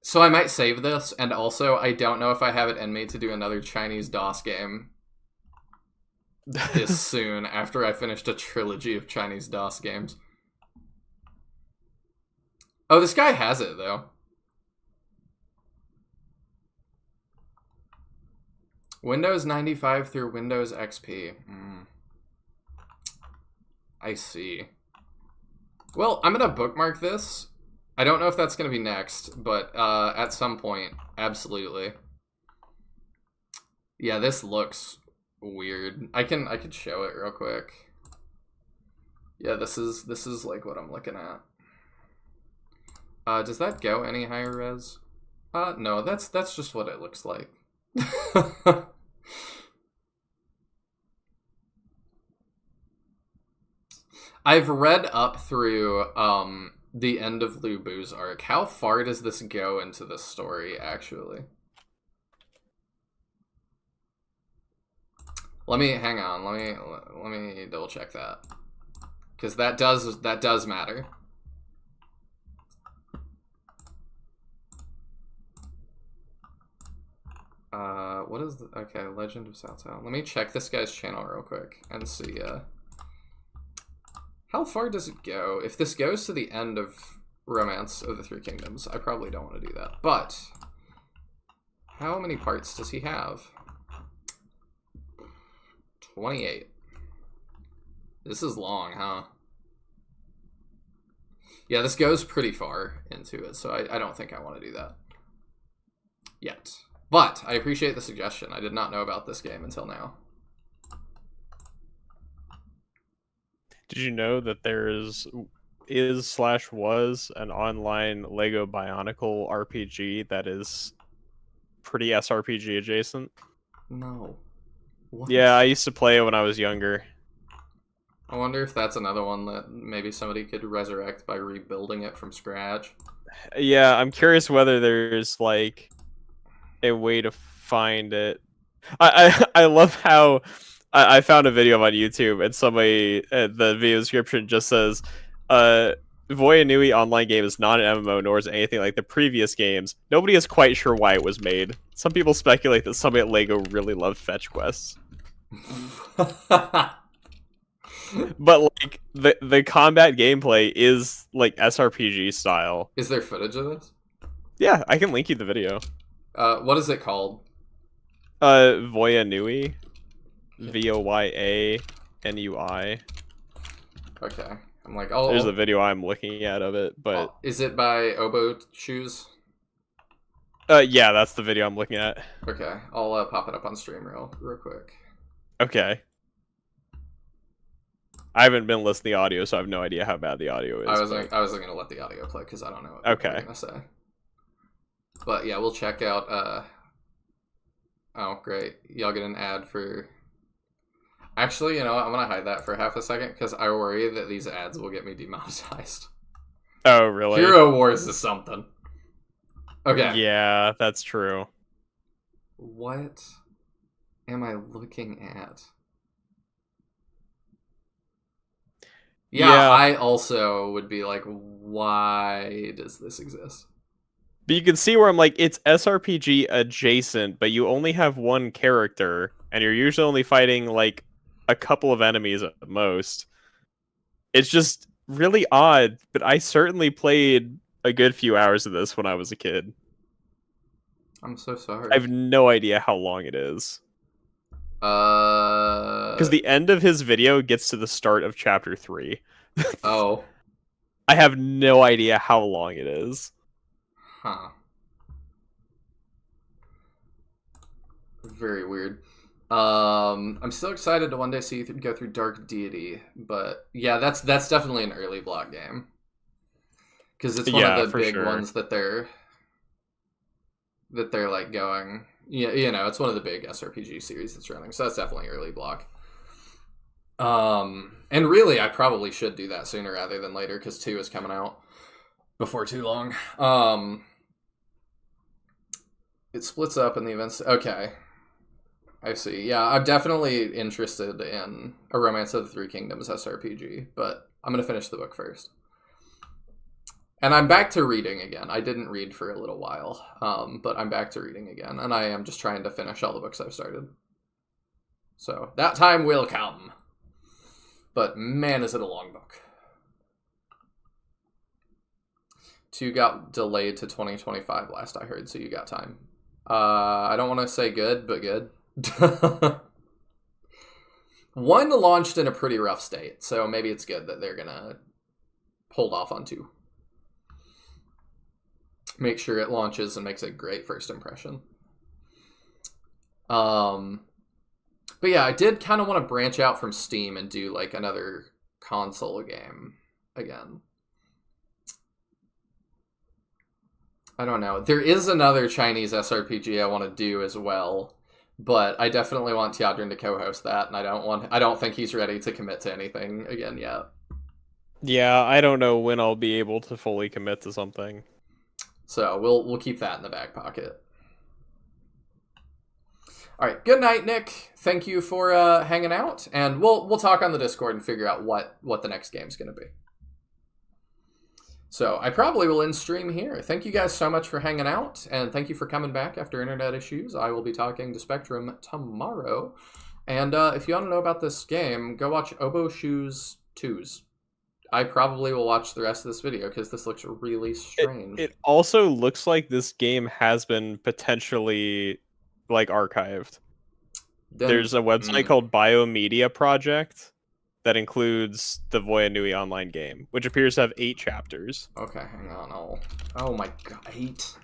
So I might save this, and also, I don't know if I have it in me to do another Chinese DOS game this soon, after I finished a trilogy of Chinese DOS games. Oh, this guy has it, though. Windows 95 through Windows XP. I see. Well, I'm going to bookmark this. I don't know if that's going to be next, but at some point, absolutely. Yeah, this looks weird. I can show it real quick. Yeah, this is like what I'm looking at. Does that go any higher res? No, that's just what it looks like. I've read up through the end of Lu Bu's arc. How far does this go into the story, actually? Hang on. Let me double check that, because that does matter. What is the... Okay, Legend of Cao Cao. Let me check this guy's channel real quick and see, how far does it go? If this goes to the end of Romance of the Three Kingdoms, I probably don't want to do that. But, how many parts does he have? 28. This is long, huh? Yeah, this goes pretty far into it, so I don't think I want to do that yet. But I appreciate the suggestion. I did not know about this game until now. Did you know that there is/was an online Lego Bionicle RPG that is pretty SRPG adjacent? No. What? Yeah, I used to play it when I was younger. I wonder if that's another one that maybe somebody could resurrect by rebuilding it from scratch. Yeah, I'm curious whether there's, like, a way to find it. I love how I found a video on YouTube, and somebody, the video description just says, Voya Nui online game is not an MMO, nor is it anything like the previous games. Nobody is quite sure why it was made. Some people speculate that somebody at LEGO really loved fetch quests. But, like, the combat gameplay is, like, SRPG style. Is there footage of this? Yeah, I can link you the video. What is it called? Voya Nui. VOYANUI. Okay. I'm like, there's a video I'm looking at of it, but... is it by Oboe Shoes? Yeah, that's the video I'm looking at. Okay, I'll pop it up on stream real quick. Okay. I haven't been listening to the audio, so I have no idea how bad the audio is. I wasn't gonna let the audio play because I don't know what okay. I'm gonna say. But yeah, we'll check out. Oh, great! Y'all get an ad for. Actually, you know what? I'm gonna hide that for half a second because I worry that these ads will get me demonetized. Oh, really? Hero Wars is something. Okay. Yeah, that's true. What am I looking at? Yeah, I also would be like, why does this exist? But you can see where I'm like, it's SRPG adjacent, but you only have one character, and you're usually only fighting, like, a couple of enemies at the most. It's just really odd, but I certainly played a good few hours of this when I was a kid. I'm so sorry. I have no idea how long it is. Because the end of his video gets to the start of chapter 3. Oh. I have no idea how long it is. Huh. Very weird. I'm still excited to one day see you go through Dark Deity, but yeah, that's definitely an early block game. because it's one of the for big sure. ones that they're like going. Yeah, it's one of the big SRPG series that's running, so that's definitely early block. And really, I probably should do that sooner rather than later because 2 is coming out before too long. It splits up in the events. Okay, I see. Yeah, I'm definitely interested in a Romance of the Three Kingdoms SRPG, but I'm gonna finish the book first. And I'm back to reading again. I didn't read for a little while, but I'm back to reading again, and I am just trying to finish all the books I've started. So that time will come. But man, is it a long book. 2 got delayed to 2025 last I heard, so you got time. I don't want to say good, but good. 1 launched in a pretty rough state, so maybe it's good that they're gonna hold off on 2. Make sure it launches and makes a great first impression. But yeah, I did kind of want to branch out from Steam and do like another console game again. I don't know. There is another Chinese SRPG I want to do as well, but I definitely want Tiadrin to co-host that, and I don't think he's ready to commit to anything again yet. Yeah, I don't know when I'll be able to fully commit to something. So we'll keep that in the back pocket. All right, good night, Nick. Thank you for hanging out, and we'll talk on the Discord and figure out what the next game's going to be. So I probably will end stream here. Thank you guys so much for hanging out, and thank you for coming back after internet issues. I will be talking to Spectrum tomorrow, and if you want to know about this game, go watch Oboe Shoes 2s. I probably will watch the rest of this video because this looks really strange. It also looks like this game has been potentially like archived. There's a website called Biomedia Project that includes the Voya Nui online game, which appears to have 8 chapters. Okay, hang on. Oh my god, 8.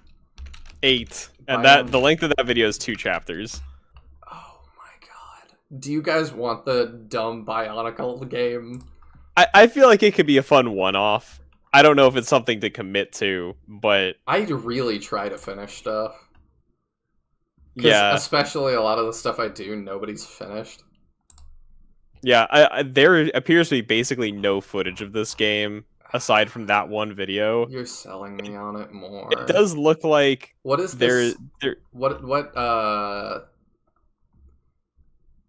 8. And the length of that video is 2 chapters. Oh my god. Do you guys want the dumb Bionicle game? I feel like it could be a fun one-off. I don't know if it's something to commit to, but I really try to finish stuff. Yeah. Especially a lot of the stuff I do, nobody's finished. Yeah, there appears to be basically no footage of this game aside from that one video. You're selling me on it more. It does look like what is this?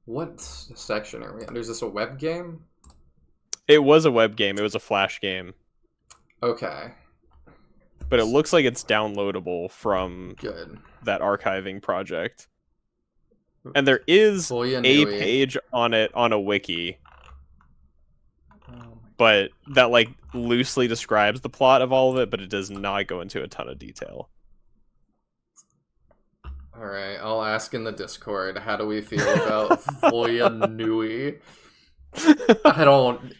What section are we in? Is this a web game? It was a web game. It was a Flash game. Okay. But it looks like it's downloadable from Good. that archiving project. And there is a page on it on a wiki. But that like loosely describes the plot of all of it, but it does not go into a ton of detail. Alright, I'll ask in the Discord, how do we feel about Voya Nui? I don't...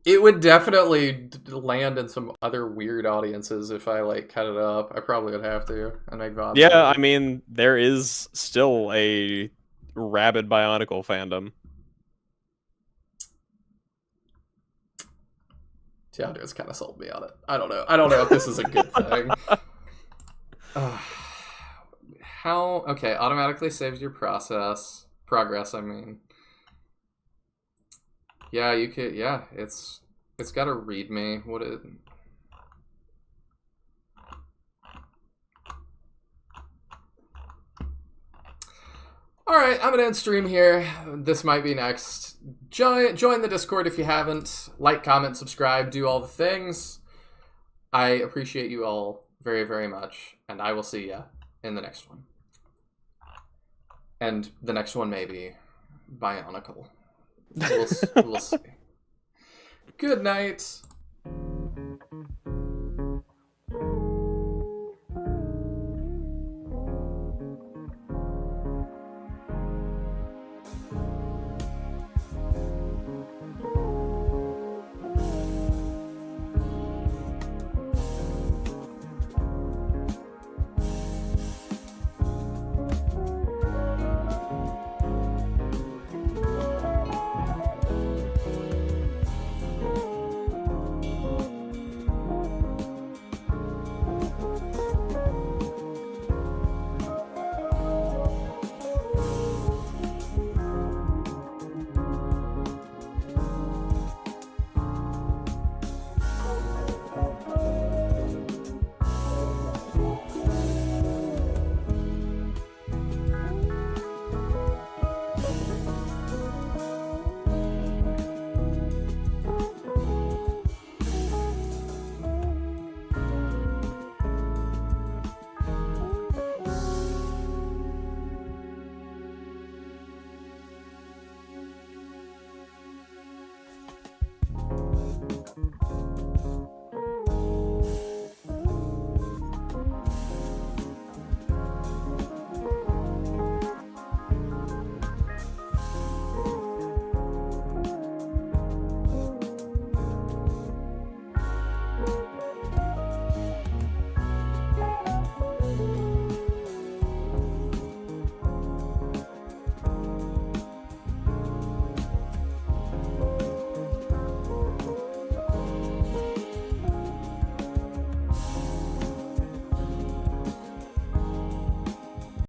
It would definitely land in some other weird audiences if I, like, cut it up. I probably would have to. And make VODs. Yeah, I mean, there is still a rabid Bionicle fandom. Tiandra's kind of sold me on it. I don't know. I don't know if this is a good thing. How... Okay, automatically saves your progress, I mean. Yeah, you could. Yeah, it's got to read me. What it? All right, I'm gonna end stream here. This might be next. Join the Discord if you haven't. Like, comment, subscribe, do all the things. I appreciate you all very, very much, and I will see ya in the next one. And the next one may be Bionicle. We'll see. Good night.